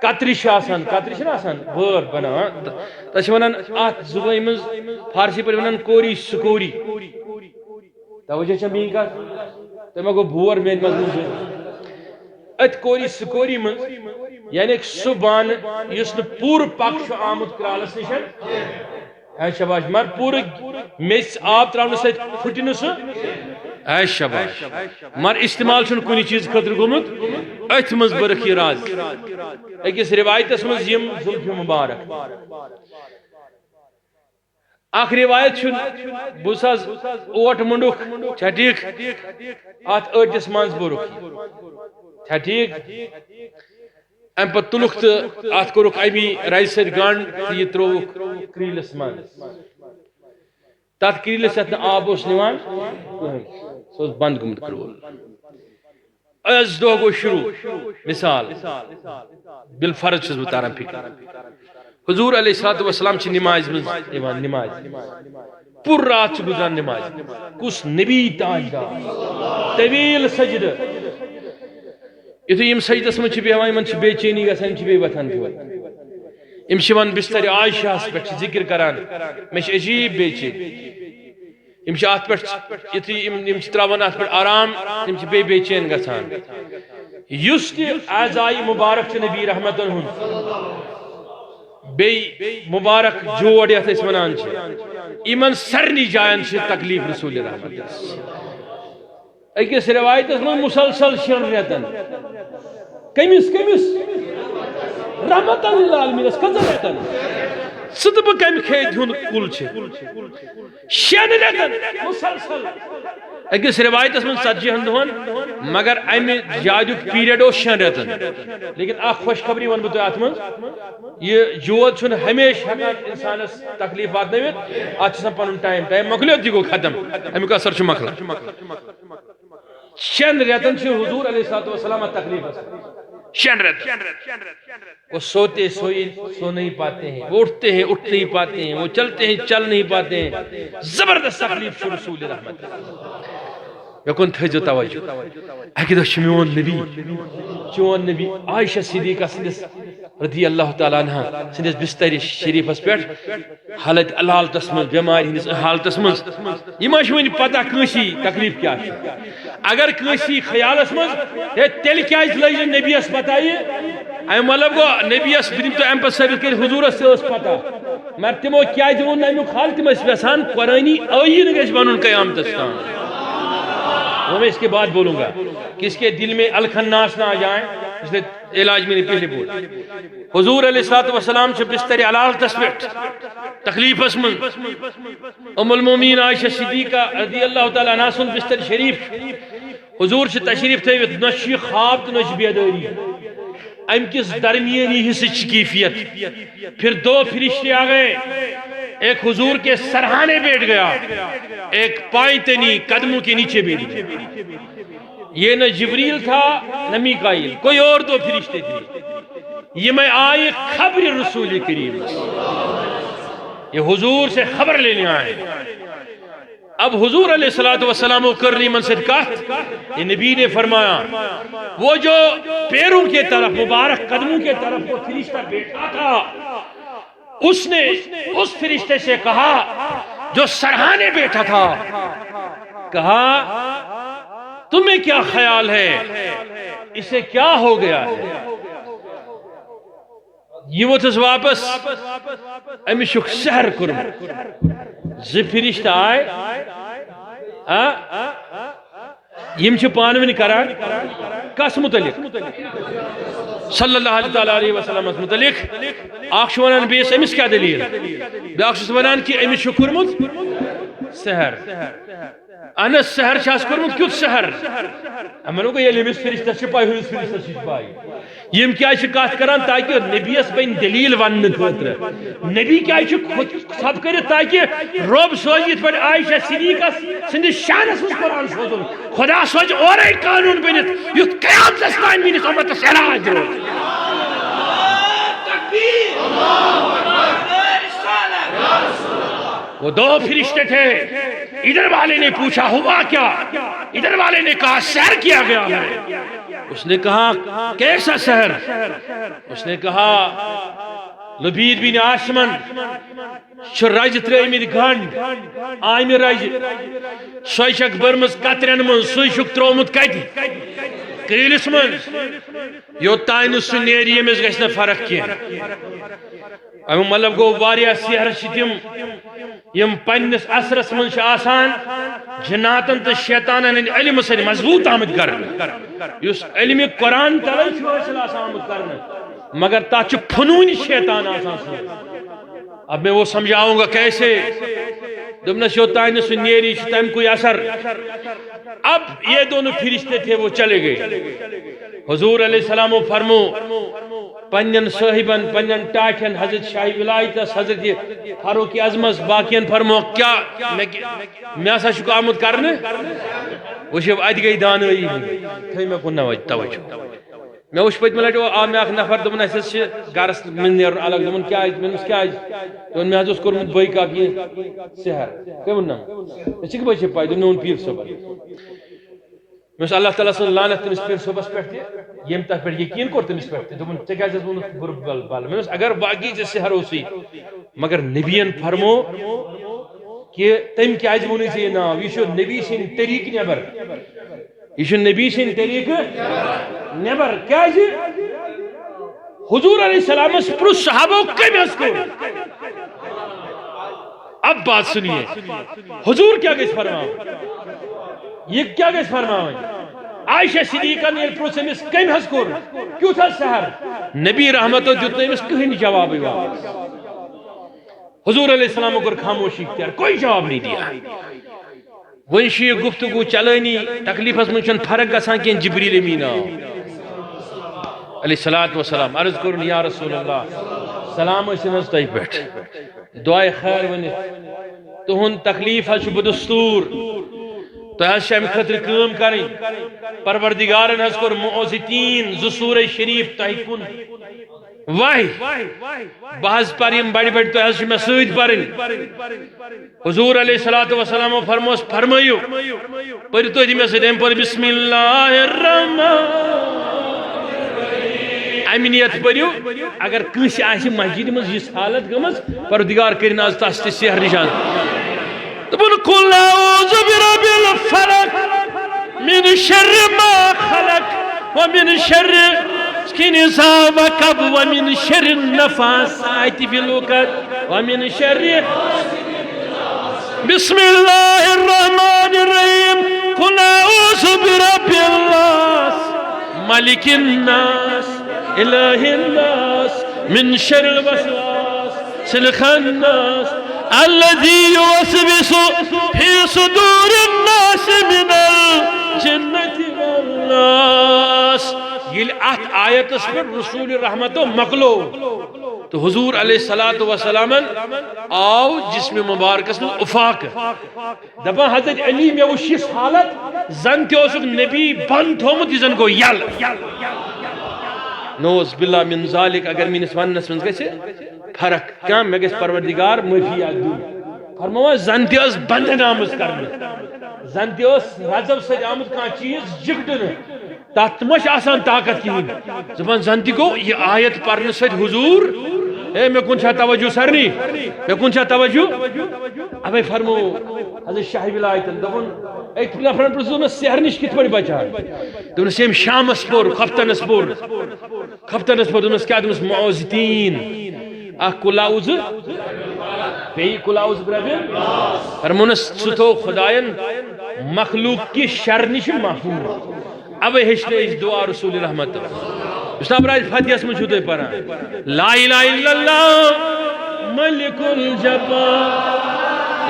کترش آسان کترش آسان وار بنا تس ونان ات زبان من فارسی پر ونان کوری سکوری. توجہ چھ میری کت تمہ گو بور میان مضمون سے ات کوری سکوری من یعنی سہ بان اس پور پک آمت کرالس نشن ہے شباش مر پور میس آب تراؤن ست پھٹن سہ ہے شباش مر استعمال چھن کنی چیز خطر گومت ات مز برخی راز. اکس روایت مز یم زلف مبارک اخ روایت چھن بوساز اوٹ منڈک چھا ٹھیک ات اٹس منز برخ چھا ٹھیک ام پت تلک تو ات کورک امی رائس ست گنڈ یہ تروک کریلس من تات کریلس ات آب اس نوان سو بند گمت کرول. از دو گو شروع مثال بالفرض چھس بتاران فکر حضور علیہ السلام چھ نماز من ایوان نماز پور رات چھ گزران نماز کس نبی تاجدار طویل سجدہ یتھے یم سجدس من چھ بیہوان یمن چھ بے چینی گژھان چھ بے وتھان یم چھ ون بستر عائشہ پہ ذکر کران مے چھ عجیب بے چینی یم چھ ات پہ یتھے یم چھ تراوان ات پہ آرام یم چھ بے چین گژھان. یس تہ اعضاء مبارک چھ نبی رحمت ہن بے مبارک جوڑ یتھ اس ونان چھ یمن سارنی جایان چھ تکلیف رسول رحمت. اکس روایت من مسلسل شن ریتن کمس رحمت للعالمین کھزر ریتن سب کم کھیت ہن کل شن ریتن مسلسل. اکس روایت من 40 دہن مگر امہ جاد پیریڈ شن ریتن. لیکن اخ خوشخبری ون بہ ات من یہ جود چھن ہمیشہ انسانس تکلیف واتنوت ات پن ٹائم مکلیو تہ گو ختم امیک اثر چھ مکلان. شن ریتن چھ حضور علیہ السلام تکلیف شن ریتن وہ سوتے سو نہیں پاتے ہیں، وہ اٹھتے ہیں اٹھ نہیں پاتے ہیں، وہ چلتے ہیں چل نہیں پاتے ہیں. زبردست تکلیف چھ رسول رحمت. یکن تھیزو توجہ اکی دہ چھ میون نبی چون نبی عائشہ صدیقہ سندس رضی اللہ تعالیٰ عنہ سندس بستر شریفس پہ حالت حالتس من بیمار ہندس حالتس من یہ ون پتہ کنسی تکلیف کیا اگر کنسی خیالس من تیل کیا لگ نبیس پتہ یہ ام مطلب گو نبیس بہ تو ام پہ ثابت کر حضورس پتہ مگر تمو کیا ون امیک حال تم یژھان قرآنی عین گژھِ بنن قیامتس تام. وہ میں اس کے بعد بولوں گا کہ اس کے دل میں الخناس نہ آ جائیں اس لیے علاج میں نے پہلے بولا حضور علیہ السلام سے بستر علال تسبیٹ تکلیف اسمن ام المومین عائشہ صدیقہ رضی اللہ تعالیٰ عنہ سن بستر شریف حضور سے تشریف تھوت نشی خواب تو نش بیداری ام کس درمیانی حصے کیفیت پھر دو فرشتے آ گئے ایک حضور کے سرہانے بیٹھ گیا ایک پائیں تنی قدموں کے نیچے بیٹھ گیا یہ نہ جبریل تھا نہ میکائیل کوئی اور دو فرشتے تھے یہ میں آئی خبر رسول کریم یہ حضور سے خبر لینے آئے اب حضور علیہ السلام و کرنی من صدقات یہ نبی نے فرمایا وہ جو پیروں کے طرف مبارک قدموں کے طرف وہ فرشتہ بیٹھا تھا اس نے اس فرشتے سے کہا جو سرہانے بیٹھا تھا کہا تمہیں کیا خیال ہے اسے کیا ہو گیا ہے یہ وہ تس واپس امی شک سحر کرم زی فرشتہ آئے یم چھ پانونی کران کس متعلق صلی اللہ علیہ وسلم متعلق اخ ونان بیس امس کیا دلیل بیاکھ ونان کہ امس کورمت سحر انس سحر چھاس کورمت کیت سحر امنو کہ یہ امس فرشتہ چھ پائی ہس فرشتہ چھ پائی یم کیا چھ کات کران تاکہ نبیس بین دلیل ون خاطر نبی کیا چھ سب کر تاکہ رب سوز یت پہ عائشہ صدیقہ سند شانس مز قرآن سوزن خدا سوز اور قانون بنت یت قیامت تام میس امتس علاج روز وہ دو فرشتے تھے ادھر والے نے پوچھا ہوا کیا ادھر والے نے کہا سحر کیا گیا ہے اس نے کہا کیسا سحر اس نے کہا لبید بن آسمن چھ رج ترمت گنڈ آمہ رج سوئی چھک برمز قطرن من سوئی چھک ترومت کت کریلس من یوتان سہ نیری یمس گژھِ نہٕ فرق کینٛہہ امیُک مطلب گوٚو واریاہ سحر چھِ تِم یم پننس اثرس من آسان جناتن تو شیطانن ہند علم سۭتۍ مضبوط آمد کرن یس علم قرآن تلے چھُ حٲصِل آسان آمد کرن مگر تاتھ چھُ فنون شیطان آسان سۭتۍ اب میں وہ سمجھاؤں گا کیسے دمنس یوتان سہ نیری تم کوئی اثر اب یہ دونوں فرشتے تھے وہ چلے گئے حضور علیہ السلام فرمو پنن صاحبن پنن ٹاٹھن حضرت شاہ ولایتس حضرت فاروق اعظمس باقین فرمو کیا میں ہسا چھُ آمُت کرنے وچھو اتہ گئی دانائی تھٲے مےٚ کُن توجہ میں وچھ پٔتمہِ لٹہِ آو مےٚ اکھ نفر دوٚپُن اَسہِ حظ چھِ گرس منٛز نیرُن الگ دوٚپُن کیٛازِ مےٚ دوٚپمَس کیٛازِ دوٚپُن مےٚ حظ اوس کوٚرمُت بٲے کاک یہِ سحر کٔمۍ ووٚننم ژےٚ چھِکھ بٲے چھِ پاے دوٚپُن مےٚ ووٚن پیٖر صٲبن مےٚ اوس اللہ تعالیٰ سٕنٛز لعنت تٔمِس پیٖر صٲبس پٮ۪ٹھ تہِ ییٚمۍ تتھ پٮ۪ٹھ یقیٖن کوٚر تٔمِس پٮ۪ٹھ تہِ دوٚپُن ژےٚ کیٛازِ حظ ووٚنُتھ بُرٕ بل مےٚ دوٚپمَس اگر باقی ژےٚ سحر اوسُے مگر نبیَن فرمو کہ تٔمۍ کیٛازِ ووٚنُے ژےٚ یہِ ناو یہِ چھُ نبی سٕنٛدۍ طریٖقہٕ نٮ۪بر یہ چھُ نبی سٕنٛدۍ طریٖقہٕ نٮ۪بر کیٛازِ حضور علیہ السلام پرٛژھ صحابو کٔمۍ حظ کوٚر اب بات سنیے حضور کیا گژھِ فرماوٕنۍ یہ کیا گژھِ فرماوٕنۍ عائشہ صدیقہ نے پرٛژھ أمِس کٔمۍ حظ کوٚر کیُتھ حظ سحر نبی رحمتو دیُت نہٕ أمِس کٕہٕنۍ جوابٕے واپس حضور علیہ السلام کوٚر خاموشی اختیار کوئی جواب نہیں دیا وۄنۍ چھِ یہِ گفتگو چلٲنی تکلیفس منٛز چھنہٕ فرق گژھان کینٛہہ جبریل امین آو علیہ الصلوۃ والسلام عرض کوٚرُن یا رسول اللہ سلام ٲسِن حظ تۄہہِ پٮ۪ٹھ دعائے خیر ؤنِتھ تُہُنٛد تکلیف حظ چھُ بدستوٗر تۄہہِ حظ چھِ امہِ خٲطرٕ کٲم کرٕنۍ پروردگارن حظ کوٚر معوذتیٖن 2 سورہ شریٖف تۄہہِ کُن واہی بہٕ حظ پرٕ یِم بڑِ بڑِ تۄہہِ حظ چھِ مےٚ سۭتۍ پرٕنۍ حضور علیہ الصلوۃ والسلام فرموس فرمٲیِو پٔرِو تُہۍ تہِ مےٚ سۭتۍ أمۍ پٔر بسم اللہ الرحمن امہِ نیت پٔرِو اگر کٲنٛسہِ آسہِ مسجدِ منٛز یِژھ حالت گٔمٕژ پروردگار کٔرِنۍ آز تس تہِ سحر نِش دوٚپُن قُل اعوذ برب الفلق من شر ما خلق ومن شر إذا وقب ومن شر النفاثات في العقد ومن شر بسم الله الرحمن الرحيم قل أعوذ برب الناس مالك الناس إله الناس من شر الوسواس الخناس الذي يوسوس في صدور الناس من الجنة والناس. یہ ات آیت پر رسول رحمت مکلو تو حضور علیہ الصلوۃ والسلام آو جسم مبارکس من افاق دپان حضرت علی میں وچھ اس حالت زن تہ اوسک نبی بند تھومت زن گو یل نوز باللہ من ذالک. اگر میس ونس من گژھِ فرق کم مے گژھِ پروردگار معافی دین. فرماوا زن تہ ٲس بندن آمٕژ کرنہٕ زن تہ ٲس رزو سۭتۍ آمُت کانٛہہ چیٖز جگڑنہٕ تتھ ما چھِ آسان طاقت کِہیٖنۍ. دپان زن تہ گوٚو یہِ آیت پرنہٕ سۭتۍ حضور اے مے کُن چھا توجہ سارنٕے مے کُن چھا توجہ. اوے فرمو حضرت شاہ ولایتن دپُن أکۍ نفرن پرٛژھُس مےٚ سحر نِش کِتھ پٲٹھۍ بچان. دوٚپنس ییٚمۍ شامس پوٚر خفتنس پوٚر دوٚپنس کیٛاہ دوٚپنس معوذتیٖن اکھ قل اعوذ بیٚیہِ قل اعوذ بربِ فرمونس ژٕ تھوو خداین مخلوق کہِ شر نِش محفوظ. اوے ہیٚچھنٲے أسۍ دعا رسول رحمت جناب راج فاتحس منٛز چھُو تُہۍ پران لا الہ الا اللہ ملک الجبار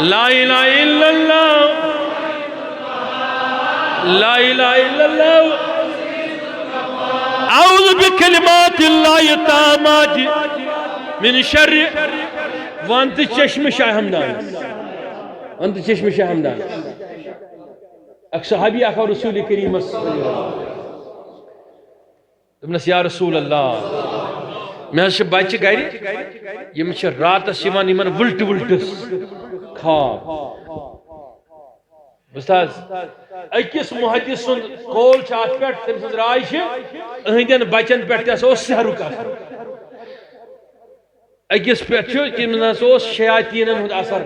لا الہ الا اللہ لا الہ الا اللہ اعوذ بکلمات اللہ التامات من شر. وانت چشم شاہ ہمدان وانت چشم شاہ ہمدان. اک صحابی آخر رسول کریم دپنس یا رسول اللہ میں حظ بچہ گھر یم چھ راتس یوان یمن ولٹ ولٹس خواب. استاذ اکس محدث سن قول چھ ات پہ تم سن رائے چھ اہندین بچن پہ تس سحرک اکس پہ تمس شیاطینن ہند اثر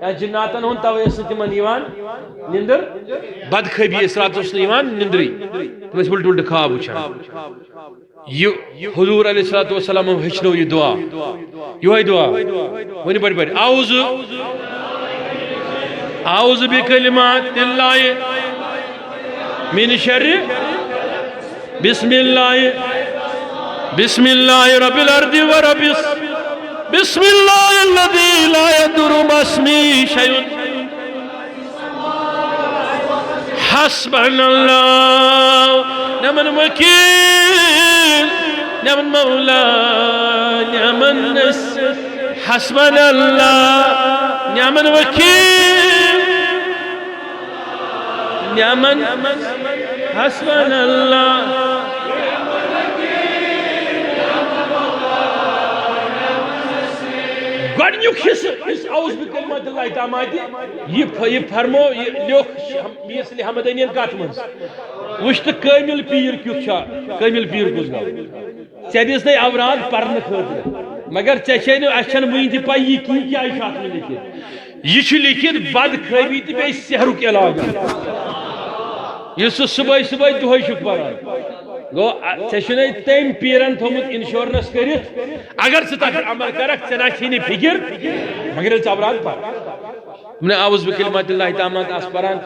یا جناتن ہند توے تمن نندر بدخبی اس رات نندری تم ولٹ ولٹ خواب وچھان. یہ حضور علیہ الصلوۃ والسلام ہچنو یہ دعا یہ دعا ونی بڑی بڑی اعوذ بکلمات اللہ من شر بسم اللہ رب الارض ورب بسم اللہ الذی لا یضر مع اسمہ شیء حسبنا اللہ نعم الوکیل نعم المولا نعم النصير حسبنا اللہ نعم الوکیل نعم حسبنا اللہ. گۄڈنیُک حصہٕ یُس اعوذ بکلمات اللہ التامات یہ فرمو یہ لیوکھ میس علی حمدانین کتھ منٛز وٕچھ تہٕ کٲمِل پیٖر کیُتھ چھا کٲمِل پیٖر کُس گوٚو ژےٚ دِژ نَے اوراد پرنہٕ خٲطرٕ مگر ژےٚ چھے نہٕ اَسہِ چھَنہٕ وٕنہِ تہِ پَے یہِ کیٛاہ چھُ اَتھ منٛز لیکھِتھ. یہ چھُ لیکھِتھ بدخٲبی تہٕ بیٚیہِ سحرُک علاج یُس ژٕ صُبحٲے صُبحٲے دۄہَے چھُکھ پران. گو ژےٚ چھُنَے تٔمۍ پیٖرن تھوٚمُت اِنشورنس کٔرِتھ اگر ژٕ تتھ عمل کرکھ ژےٚ نہ چھی نہٕ فِکر مگر ییٚلہِ ژٕ اوراد پر. اعوذ بکلمات اللہ التامات آس پران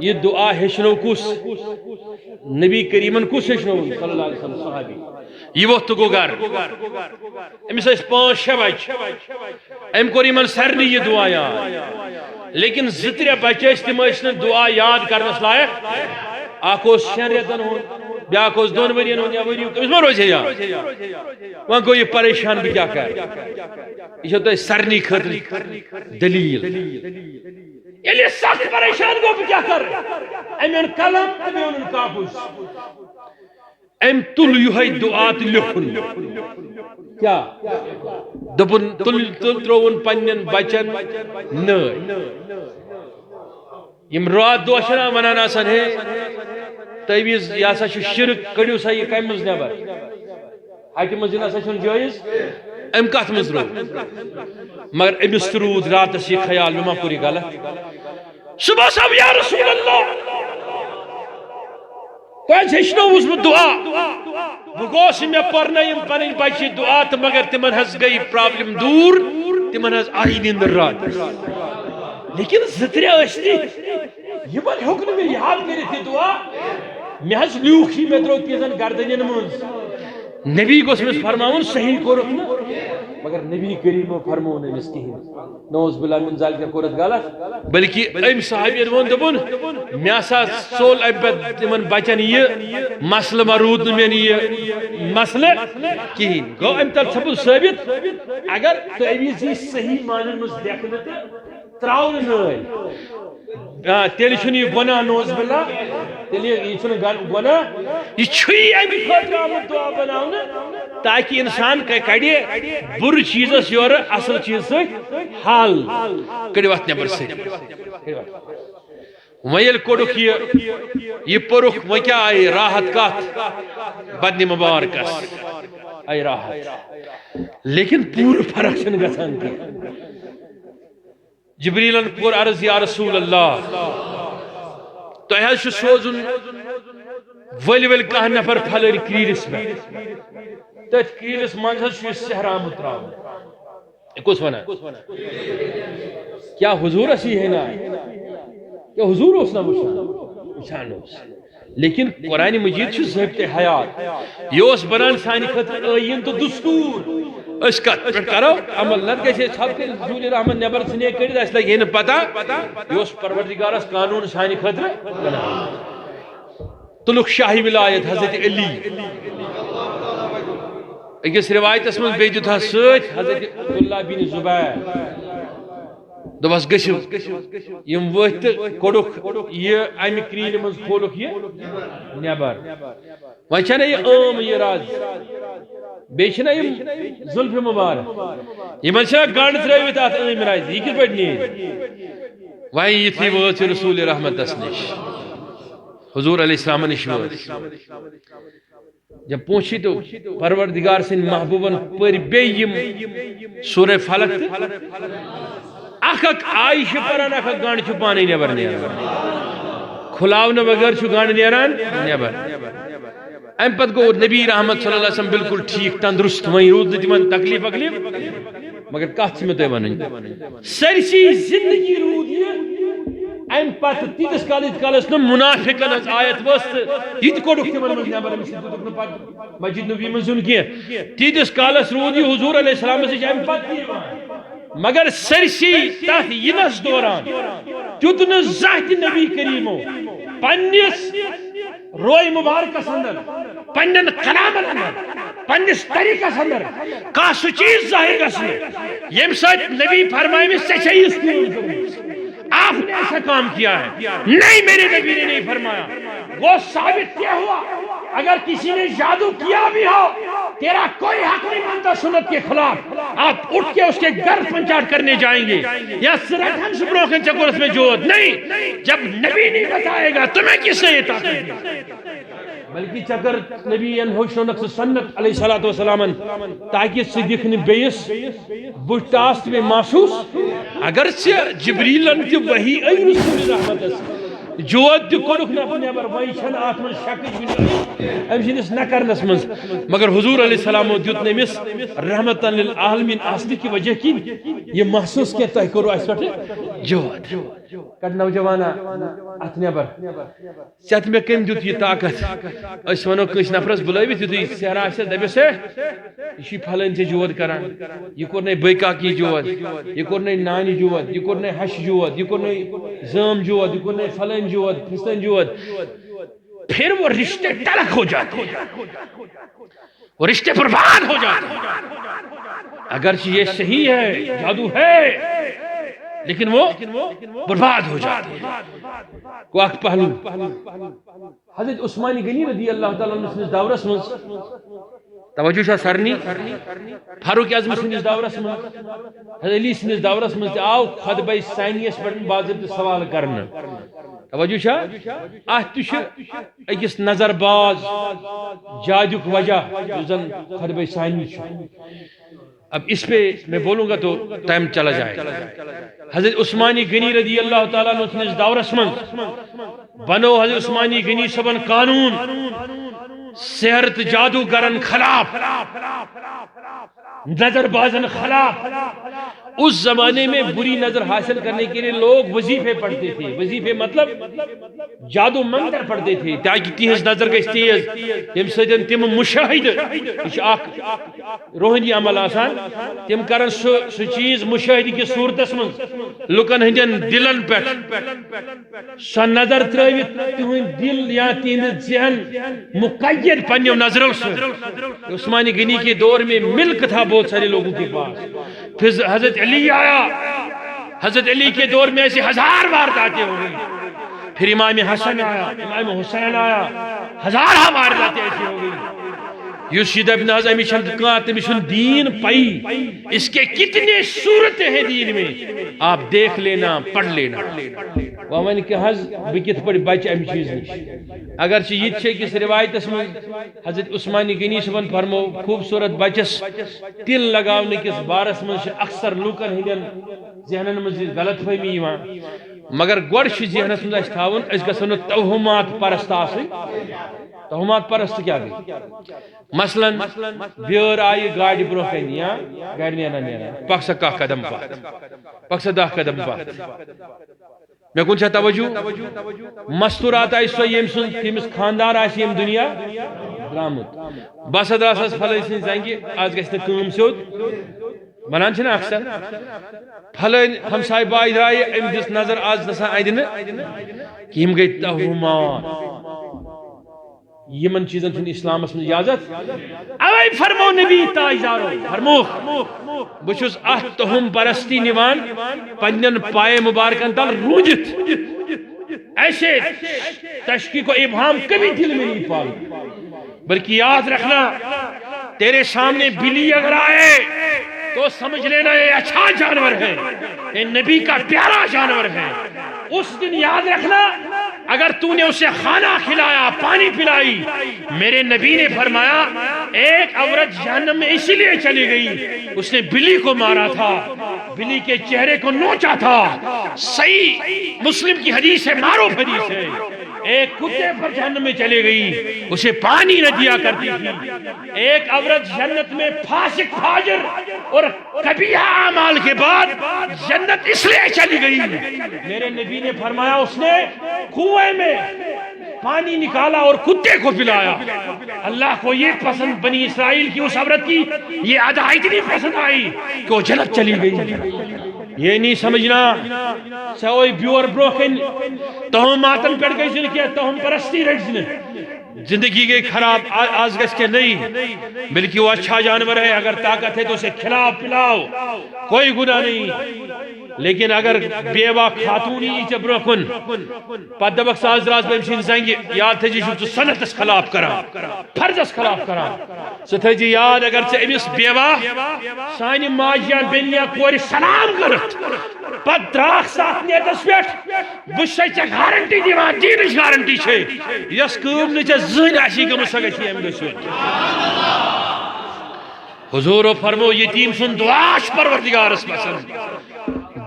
یہ دعا ہیچنو کس نبی کریمن کس ہیچنو صلی اللہ علیہ وسلم صحابی. یہ وقت گو گھر امس 5-6 بچ ام کور یمن سارنی یہ دعا یاد لیکن 2-3 بچہ تم دعا یاد کرنس لائق. اخ 6 رٮ۪تن ہُنٛد بیاکھ 2 ؤرین ہُنٛد یا ؤریُک تٔمِس ما روزِ یاد. وۄنۍ گوٚو یہِ پریشان بہٕ کیٛاہ کرٕ. یہ چھو تۄہہِ سارنٕے خٲطرٕ دلیٖل. ییٚلہِ یہِ سخت پریشان گوٚو بہٕ کیٛاہ کرٕ أمۍ اوٚن قلم تہٕ بیٚیہِ اوٚنُن کاغذ أمۍ تُل یِہوٚے دعا تہٕ لیوٚکھُن کیٛاہ دوٚپُن تُل ترٛووُن پننٮ۪ن بچن نٲے. یِم رات دۄہ چھِنہ ونان آسان ہے تعویٖز یہِ ہسا چھُ شرک کٔڑِو سا یہِ کمہِ منٛز نٮ۪بر ہٹہِ منٛز یہِ نسا چھُنہٕ جٲیز. أمۍ کتھ منٛز روٗد مگر أمِس تہِ روٗد راتس یہِ خیال مےٚ ما کوٚر یہِ غلط. صُبحس آو یا رسول اللہ تۄہہِ ہیٚچھنووُس بہٕ دعا بہٕ گوس مےٚ پرنٲیِم پنٕنۍ بچہِ دعا تہٕ مگر تِمن حظ گٔے پرابلم دوٗر تِمن حظ آیہِ نِندٕر راتس لیکن 2-3 ٲسۍ نہٕ یِمن ہیوٚک نہٕ مےٚ یاد کٔرِتھ یہِ دعا میں حس لیوخی میں درو تیزن گردنین منز نبی گوس میں فرماؤن صحیح کورت نا مگر نبی کریم فرماؤن امس کہین نوز باللہ من ذالک کورت غلط بلکہ ام صحابی ون دبن میں سا سول ابد تمن بچن یہ مسئلہ مرود میں یہ مسئلہ کہین گو ام تل سبب ثابت اگر تو اویز صحیح معنی مز دیکھنے تراؤن نئی تیل چھنی گناہ نوز باللہ تیل یہ چھنی گناہ یہ چھوئی امی خاطر آمد دعا بناؤنا تاکہ انسان کڑی بر چیزس یور اصل چیز سے حال کڑی وقت نبر سے ویل کوڑک یہ پرک وہ کیا آئی راحت کات بدنی مبارکس آئی راحت لیکن پور فرق چھن گسان کی جبریلن پور عرض یا رسول اللہ تو ایہا شو سوزن ولی کہا نفر پھلر کریلس میں تت کریلس منزل شو سہرام اتراؤ کس ونا کیا حضور اسی ہے نا کیا حضور اس نا وشان اس لیکن قرآن مجید چھو ضبط حیات یہ اس بنان سانی خطر آئین تو دستور اس کا کرو عمل نہ کیسے سب کے رسول رحمت نبر سنے کڑی اس لئے یہ نہ پتا یہ اس پروردگار اس قانون سانی خطر بنا تلک شاہی ولایت حضرت علی اس روایت اس میں بیجو تھا سوچ حضرت عبداللہ بن زبیر دبس گشو یم وقت کوڑک یہ امی کرین مز کھولک یہ نیبر وچھنا یہ عام یہ راز بیچنا یم ظلف مبارک یہ منشا گانڈ ترویت آت ام راز یہ کس پڑھنی وہیں یہ تھی وہ رسول رحمت دسنش حضور علیہ السلام نش جب پوچھی تو پروردگار سے محبوبن پر بیم سورہ فلق اخک عائشہ پران اخک گانڈ چھپانے نیبر نیران کھلاؤنا بغیر چھو گانڈ نیران نیبر ام پت گو نبی رحمت صلی اللہ علیہ وسلم بالکل ٹھیک تندرست وہیں رود تمن تکلیف اکلیف مگر کات میں تو ونن سرسی زندگی رود یہ ام پت تیتس کالس نو منافقن از آیت وست یہ کوڑک تمن من نیبر مسجد نبی منزون کی تیتس کالس رود یہ حضور علیہ السلام سے ام پت مگر سرسی تحت ینس دوران تیتن زہت نبی کریمو پنیس روی مبارک اندر پنن کلامن اندر پنس طریقہ اندر کا سو چیز ظاہر گسنے یم ساتھ نبی فرمائے میں سچائی اس آپ نے ایسا کام کیا ہے نہیں میرے نبی نے نہیں فرمایا وہ ثابت کیا ہوا اگر کسی نے جادو کیا بھی ہو تیرا کوئی حق نہیں بنتا سنت کے خلاف آپ اٹھ کے اس کے گھر پنچاٹ کرنے جائیں گے یا سرٹ ہم سپروکن چکر اس میں جوت نہیں جب نبی نہیں بتائے گا تمہیں کس نے یہ طاقت دی بلکہ چکر نبی انہوش نقص سنت علیہ السلام تاکہ صدیق نے بیس بشتاست میں محسوس اگرچہ جبریل انتی وحی ای رسول رحمت اس جوت دی کوڑک نفنی ابر وحی چھن آتمن شکج بنی امشنس نکرنس منز مگر حضور علیہ السلام دیت نمیس رحمتا للعالمین آسلی کی وجہ کی یہ محسوس کیا تاہی کرو اس وقت جوت کٹ نوجوانا اتنی ابر چت میں کم دیت یہ طاقت اس ونو کش نفرس بلائی بھی دیت سہرہ سے دبی سے یہ پھلن سے جوت کران یہ کرنے بیکا کی جوت یہ کرنے نانی جوت یہ کرنے حش جوت یہ کرنے زام جوت یہ کرنے فلن جوت پھستن جوت پھر وہ رشتے تلک ہو جاتے وہ رشتے برباد ہو جاتے اگرچہ یہ صحیح ہے جادو ہے لیکن وہ برباد ہو جاتے ہیں کو اک پہلو حضرت عثمانی غنی رضی اللہ تعالیٰ عنہ سنس دورس من توجہ شاہ سرنی فاروق اعظم سنس دورس من حضرت علی سنس دورس من آو خطبہ ثانیس پر باضابطہ سوال کرنا توجہ شاہ اتش اکس نظر باز جادوک وجہ زن خطبہ ثانی اب اس پہ میں بولوں گا تو ٹائم چلا جائے حضرت عثمانی غنی رضی اللہ تعالیٰ عنہ اس دورس من بنو حضرت عثمانی غنی صبن قانون سحرت جادوگرن خلاف نظر بازن خلاف اس زمانے میں بری نظر حاصل کرنے کے لیے لوگ وظیفے پڑھتے تھے. وظیفے مطلب جادو منتر پڑھتے تھے تاکہ تہذ نظر گژھِ تیز تم سۭتۍ تم مشاہدہ یہ اخ روحانی عمل آسان تم کرن سہ چیز مشاہدہ کی صورتس من لکن ہندین دلن پہ سہ نظر ترٲوِتھ تہند دل یا تہند ذہن مقید پنو نظروں سے. عثمانی غنی کے دور میں ملک تھا بہت سارے لوگوں کے پاس. پھر حضرت علی آیا, حضرت علی کے دور میں ایسی 1000 وارداتیں ہو گئی. پھر امام حسن آیا, امام حسین آیا, 1000 وارداتیں ایسی ہو گئی. یس یہ دپ نہ امس تمس دین پئی اس کے کتنے صورتیں ہیں دین میں آپ دیکھ لینا پڑھ لینا. ون کہ حض بہ کت پہ بچہ امہ چیز نش اگرچہ یہ کس روایتس من حضرت عثمانی غنی صبن فرمو خوبصورت بچس تل لگاؤنے کس بارس من اکثر لوکن ہندین ذہنن من غلط فہمی مگر گوڑ ذہنس من اس تھاون اس گژھو نہ توہمات پرست آسن. توہمات پرست کیا گئی مثلا بیور آئی گاڑی برو کن یا گاڑی نیرا نیرا پک سا 1 قدم پات پک سا 10 قدم پات میں کن چھا توجہ مستورات آئی سو یم سن تمس خاندار آئی یم دنیا درامت بس ادراسس پھل سن زنگی آج گھس نہ کٲم سیود ونان چھنا اکثر پھلن ہمسائے بائی درائے ام دس نظر آج نسا آئیدن کہ یم گئی توہمات یمن چیزن چھن اسلام میں اجازت اوے فرمو نبی تاجدارو فرمو بچس ات تہم پرستی نوان پنن پائے مبارکن تل روجت ایسے تشکیق و ابہام کبھی دل میں نہیں پال بلکہ یاد رکھنا تیرے سامنے بلی اگر آئے تو سمجھ لینا یہ اچھا جانور ہے, یہ نبی کا پیارا جانور ہے. اس دن یاد رکھنا اگر تو نے اسے کھانا کھلایا پانی پلائی میرے نبی نے فرمایا ایک عورت جہنم میں اسی لیے چلی گئی اس نے بلی کو مارا تھا, بلی کے چہرے کو نوچا تھا. صحیح مسلم کی حدیث ہے, معروف حدیث ہے. ایک کتے پر جہنم میں چلے گئی اسے پانی نہ دیا کرتی تھی. ایک عورت جنت میں فاسق فاجر اور قبیح اعمال کے بعد جنت اس لیے چلی گئی میرے نبی نے فرمایا اس نے کنویں میں پانی نکالا اور کتے کو پلایا. اللہ کو یہ پسند بنی اسرائیل کی اس عورت کی یہ ادا اتنی پسند آئی کہ وہ جنت چلی گئی. یہ نہیں سمجھنا سوئی بیور بروکن توہماتن پڑ گئی جن کی توہم پرستی رجن زندگی گئی خراب آج گس کے نہیں بلکہ وہ اچھا جانور ہے. اگر طاقت ہے تو اسے کھلاؤ پلاؤ کوئی گناہ نہیں. لیکن اگر بیوہ خاتونی ایچے بروکن پت دبک ساز راز بمشین زنگی یاد تھے جی شو سنتس خلاف کرا فرضس خلاف کرا ستھے جی یاد اگر چے امیس بیوہ سانی ماجیان بینیا کوئی سلام کرت پت دراخ ساتھ نیتس پیٹ بشای چے گارنٹی دیوان دینش گارنٹی چھے یس کم نیچے زہن آشی کا مساگشی ہم گشت. حضور فرمو یتیم سن دعاش پروردگار اس پسند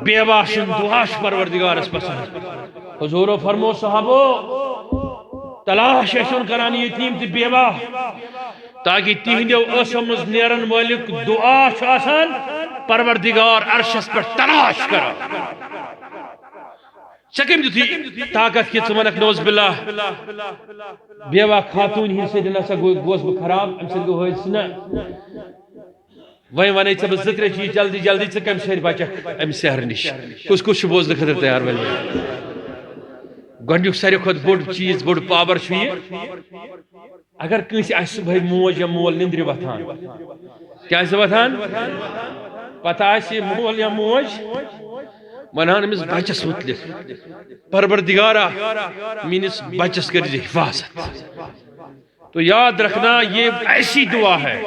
بیوہ سن دعاش پروردگار اس پسند. حضور فرمو صحابو تلاش ایسن کرانی یتیم تی بیوہ تاکہ تیہندیو اسمز نیرن مالک دعاش آسان پروردگار عرشس پر تلاش کرا. چکم جو تھی طاقت کی ثمنک نوز باللہ بیوہ خاتون ہی سے دنسا گوز بخراب امسل گو ہوئی سنا وہیں وانے چب ذکر چیز جلدی جلدی چکم شہر باچک ام سہر نش کس کچھ بوز دکھتر تیار بلے گونڈیوک ساری خود بڑ چیز بڑ پاور چھوئی اگر کنسی آئیس بھائی موج یا مول نندری وطان کیا ایسے وطان پتہ آئیسی مول یا موج ونان امس بچس متعلق پروردگارا مینس بچس کر حفاظت. تو یاد رکھنا یہ ایسی دعا ہے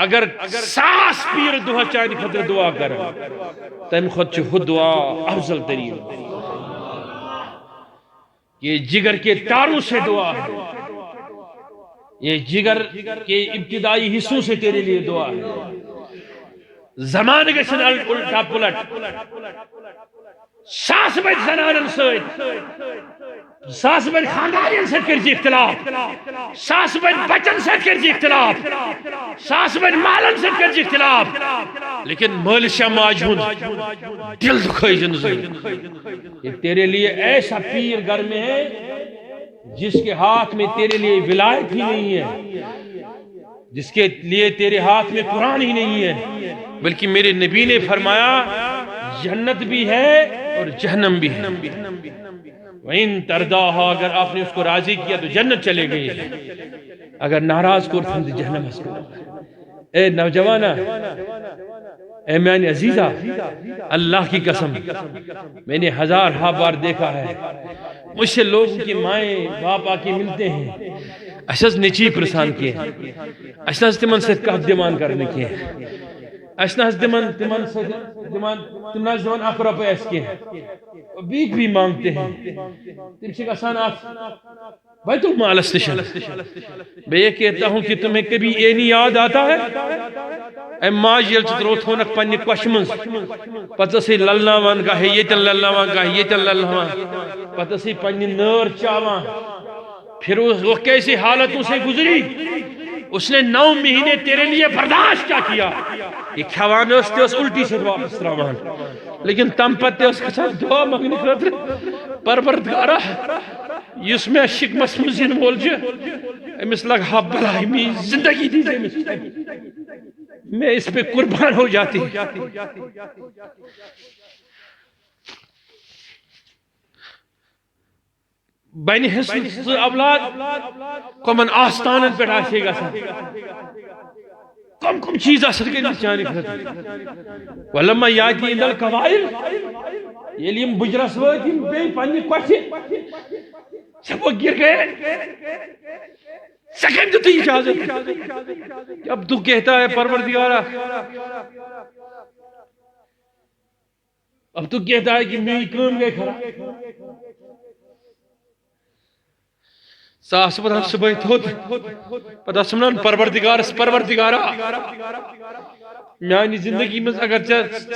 اگر ساس پیر دعا چاہنے خطر دعا کر تم خود چھو دعا افضل ترین. یہ جگر کے تاروں سے دعا ہے, یہ جگر کے ابتدائی حصوں سے تیرے لیے دعا ہے. زمان کے سن الٹا پلٹ ساس بچ زنانن سوید ساس بد خاندارین ست کر اختلاف ساس بد بچن ست کر اختلاف ساس بد مالن ست کر اختلاف لیکن مالس یا ماج ہند دل دکھائی یہ تیرے لیے ایسا پیر گھر میں ہے جس کے ہاتھ میں تیرے لیے ولایت ہی نہیں ہے جس کے لیے تیرے ہاتھ میں قرآن ہی نہیں ہے بلکہ میرے نبی نے فرمایا جنت بھی ہے اور جہنم بھی ہے وَإِن تَرْضَاهَا اگر آپ نے اس کو راضی کیا تو جنت چلے گئی اگر ناراض کرتے تو جہنم اس کو اے نوجوانہ اے میانی عزیزہ اللہ کی قسم میں نے ہزارہا بار دیکھا ہے مجھ سے لوگوں کی مائیں باپ آکے ملتے ہیں اساس نیچی پرسان کیے اساس تمن سے کہت دیمان کرنے کیے اساس تمن اک روپے اس کیے بیک بھی مانگتے ہیں تم سے کسان آپ بیت المال استشن میں یہ کہتا ہوں کہ تمہیں کبھی یہ نہیں یاد آتا ہے اے ماج یل چتروت ہونک پنی کوشمنز پتہ سے للناوان گاہے یہ تل للناوان گاہے یہ تل للناوان پتہ سے پنی نر چاوان پھر وہ کیسی حالتوں سے گزری اس نے 9 مہینے تیرے لیے برداشت کیا کیا یہ کھوان استے اس الٹی سے واپس رامان لیکن تم پتے اس کے ساتھ دعا مانگنے خاطر پروردگارا اس میں شکمس مزین بول جو امس لگا بلائی میں زندگی دی میں اس پہ قربان ہو جاتی بین حسن اولاد کمن آستانن پر آشے گا سا کم چیز اثر کے نشانی خطر ولما یادی اندل قوائل یہ لیم بجرس وادیم بے پانی کوشی سب وہ گر گئے سکیم تو اجازت اب تو کہتا ہے پروردگارا اب تو کہتا ہے کہ میری کام گئے کھڑا ساس پتہ صبح تھوت پتہ سمنان پروردگارا میانی زندگی میں اگر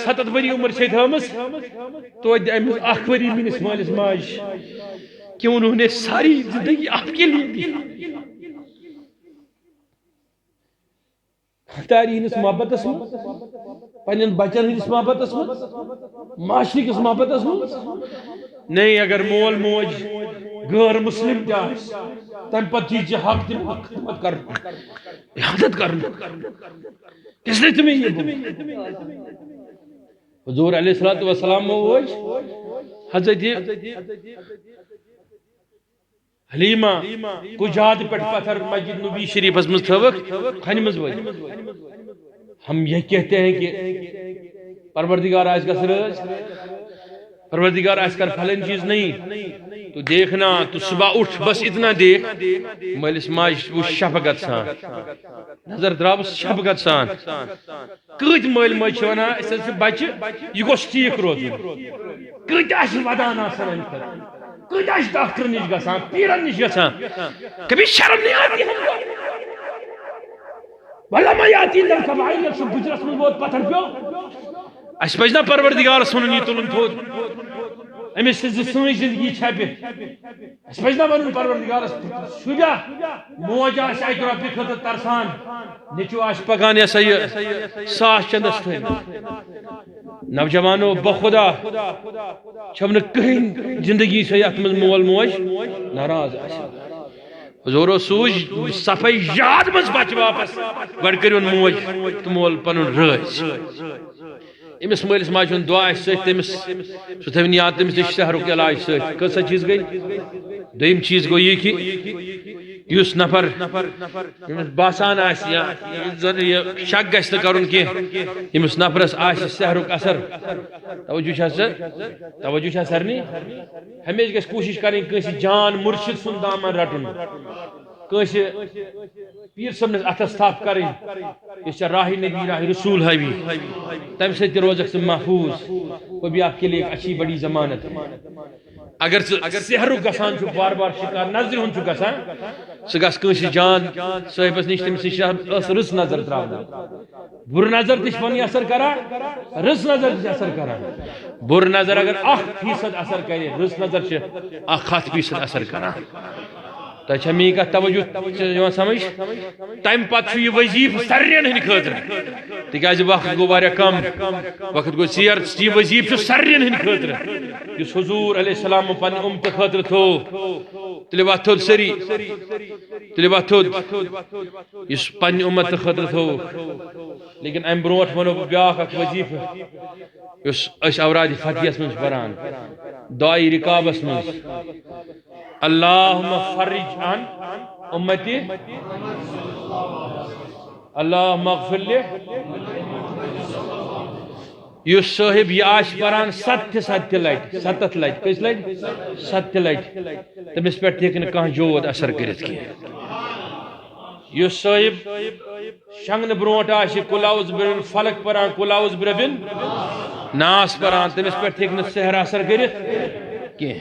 7 وری عمر سے تھامس تو امس اخ وری منس مالس ماج کہ انہوں نے ساری زندگی آپ کے لیے دی تاری ہنس محبت اسم پنن بچن ہنس محبت اسم معاشری کس محبت اسم نہیں اگر مول موج غیر مسلم جائے تم پر چیز حق دن خدمت کرنا احادت کرنا کس نے تمہیں یہ بول حضور علیہ السلام موج حضرت حلیمہ کجاد پٹ پتھر مسجد نبی شریف از مستوک خنمز وج ہم یہ کہتے ہیں کہ پروردگار آج کا سرج پروردگار آج کر پھلن چیز نہیں تو دیکھنا تو صبح اٹھ بس اتنا دیکھ مالس ماج وہ شفقت سان نظر درابس شفقت سان کت مال ماج ونا اس بچ یہ گوش ٹھیک روز کت ودان آسان کت ڈاکٹر نش گسان پیرن نش گسان کبھی شرم نہیں آتی ہم کو ولما یاتی اندر قبائل سے بجرس میں بہت پتھر پیو اس پجنا پروردگار سننی تلن تھود امس سے سوئی زندگی چھپے اس پجنا ون پروردگار شجا موجا اک رۄپیہِ خٲطرٕ ترسان نیچو آس پکان یہ سا ساس چندس تھے نوجوانو بخدا چھم کہیں زندگی سے ات من مول موج ناراض حضورو سوج صفائی یاد مز بچ واپس گڑ کریون موج تو مول پنن رٲژ امس مالس ماجہ دعا تمس سہ تھوین یاد تمس نش سحرک علاج سا چیز گئی دویم چیز گو یہ کہ اس نفر باسان شک گھس کرن کی امس نفرس سحرک اثر توجہ سرنی ہمیشہ گھس کوشش کریں کنس جان مرشد سن دامن رٹن کنس پیر صبنس اتھس تھپ کریں اس راہ نبی راہ رسول حبی تم سے روزک سے محفوظ وہ بھی آپ کے لیے ایک اچھی بڑی ضمانت ہے اگر سحرو گسان چھو بار بار شکار نظر ہن چھو گسان سہ گس کنسی جان صاحبس نش تمس نش رس نظر تراونا بر نظر تش پنی اثر کران رس نظر تش اثر کران بر نظر اگر 1% اثر کرے رس نظر چھ 1% اثر کران تہ چھ می کا توجہ سمجھ تم پتہ یہ وظیفہ سرین ہند خاطر تکیاز وقت گو واریاہ کم وقت گو ژیر یہ وظیفہ سرین ہند خاطر اس حضور علیہ السلام پن امت خاطر تھو تیلہِ وتھو سری تیلہِ وتھو اس پن امت خاطر تھو لیکن ام برونٹ ونو بیاکھ اکھ وظیفہ اس اس اوراد فتحیس من پران دعائی رکابس من اللہم فرج عن امتی اللہم اغفر لی یس صاحب یہ آش پران 7 لٹ 7 لٹ کس لٹ 7 لٹ تمس پہ ہیکہ کھانا جود اثر کرت کی یس صاحب شنگن برونٹ آش قل اعوذ بربن فلق پران قل اعوذ بربن ناس پران تمس پہ ہیکہ سحر اثر کرت کی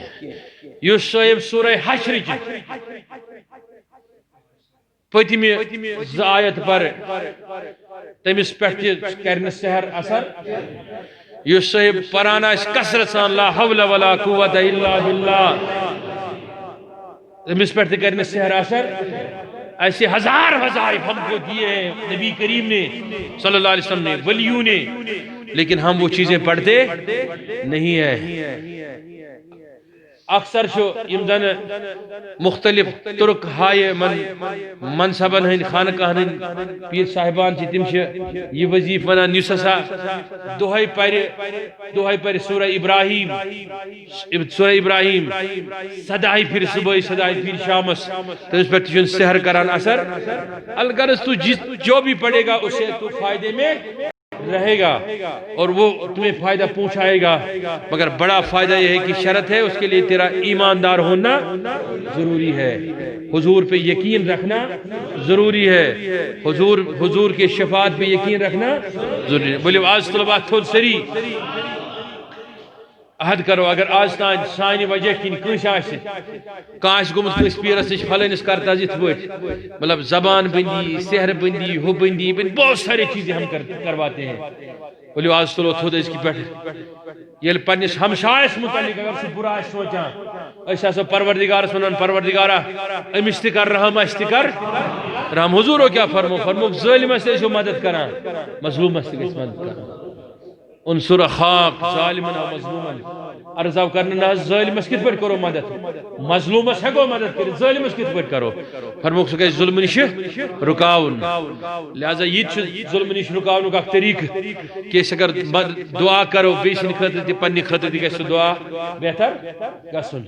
یس صاحب سورہ حشر پتم آیت پر تمس پہ کر سحر اثر یس صاحب پران کثرت سان لا حول ولا قوت الا باللہ تمس پہ کر سحر اثر ایسے ہزار وظائف ہم کو دیے ہیں نبی کریم نے صلی اللہ علیہ وسلم نے ولیوں نے لیکن ہم وہ چیزیں پڑھتے نہیں ہیں اکثر شو زن مختلف ترک ہائے منصبن ہند خانقاہن ہند پیر صاحبان تم یہ وظیف ونان اس ہسا دہائی پر سورہ ابراہیم سدائی پھر صبح سدائی پھر شامس تمس پہ سحر کران اثر الغرض تو جو بھی پڑھے گا اسے تو فائدے میں رہے گا اور وہ تمہیں فائدہ پہنچائے گا مگر بڑا فائدہ یہ ہے کہ شرط ہے اس کے لیے تیرا ایماندار ہونا ضروری ہے حضور پہ یقین رکھنا ضروری ہے حضور کے شفاعت پہ یقین رکھنا ضروری ہے بولے آج طلبہ تھوڑ سری عہد کرو اگر آج تان سانی وجہ کن کنس آس گومت کس پیرس نش فلنس کرتا جت پٹ مطلب زبان بندی سحر بندی ہو بندی بہت ساری چیزیں ہم کرواتے ہیں بولو آج تلو تھود اس کی پہ یل پنس ہمشایس متعلق اگر سہ برا سوچان اس ہسا پروردگارس ونان پروردگارا امس تہ کر رحم اس تہ کر رحم حضورو کیا فرمو ظالمس تہ مدد کران مظلومس تہ گژھِ مدد کران انصر اخاک ظالما او مظلوما ارزاو کرنا ظالمس کت پٹ کرو مدد مظلومس ہیکو مدد کر ظالمس کت پٹ کرو فرموک سہ گژھِ ظلم نش رکاون لہذا یہ ظلم نش رکاون اخ طریقہ کہ اگر دعا کرو بیس خاطر تہ پنہ خاطر تہ گژھِ دعا بہتر گژھن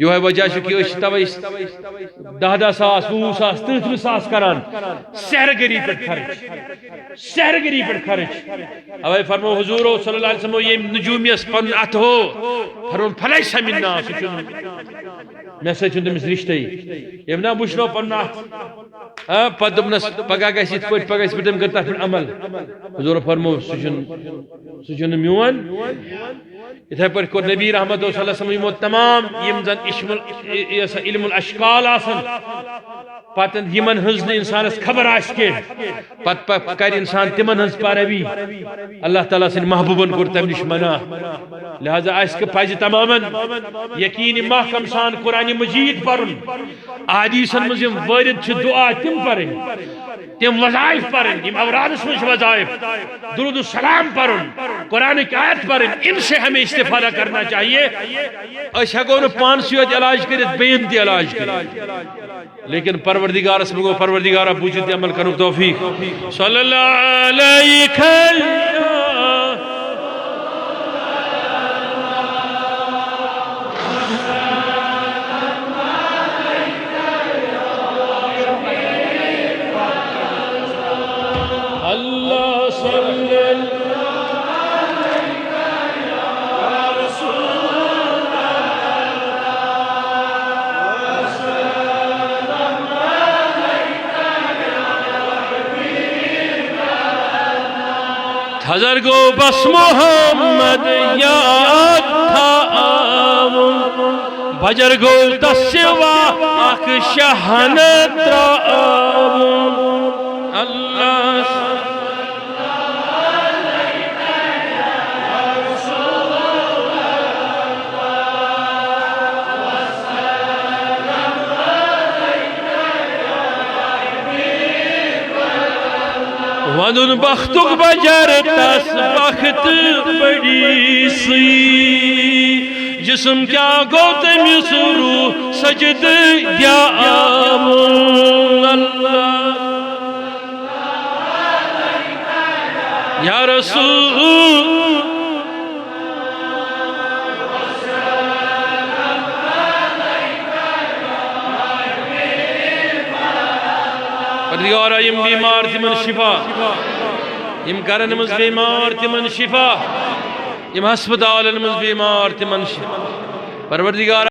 یہ وجہ کہ توے 10 ساس 20 ساس 30 ساس کران سحرگری پہ خرچ سحرگری پہ خرچ اوے فرمو حضور صلی اللہ علیہ وسلم یہ نجومیس پن ات ہو فرمون فلیس منا مے سچ تمس رشتہ یم نا وچھنو پن ات پتہ دپنس پگہ گژھِ یتھ پٲٹھۍ پگہ گژھِ تم کر تتھ پٮ۪ٹھ عمل حضور فرمو سہ میون اتھے پٲٹھۍ کوٚر نبی رحمت صلی اللہ علیہ وسلم یمو تمام یم زن علم الاشکال آسن پتہ یمن ہنز نہ انسانس خبر آس کی پتہ کر انسان تمن ہنز پیروی اللہ تعالیٰ سن محبوبن کور تم نش منع لہذا اس پزِ تمامن یقین محکم سان قرآن مجید پرن احادیثن مز یم وارد چھ دعا تم پرن تم وظائف پرن یم اورادس مز وظائف درود السلام پرن قرآن کی آیت پرن ان سے ہمیں استفادہ کرنا چاہیے اس ہیکو نہ پانس یوت علاج کرت بین تہ علاج کرت لیکن پروردگارس مگو پروردگارا بوجھت عمل کرو توفیق صلی اللہ علیہ اللہ صلی حضر گو بس محمد یاد تھا بجر گو تسوا اخ شہن تراو اللہ ونن بختک بجر تس بخت بڑی سی جسم کیا گو تمس روح سجد دیا اللہ یا رسول پروردگارا یم بیمار تمن شفا یم گرن مز بیمار تمن شفا یم ہسپتالن مز بیمار تمن شفا پروردگارا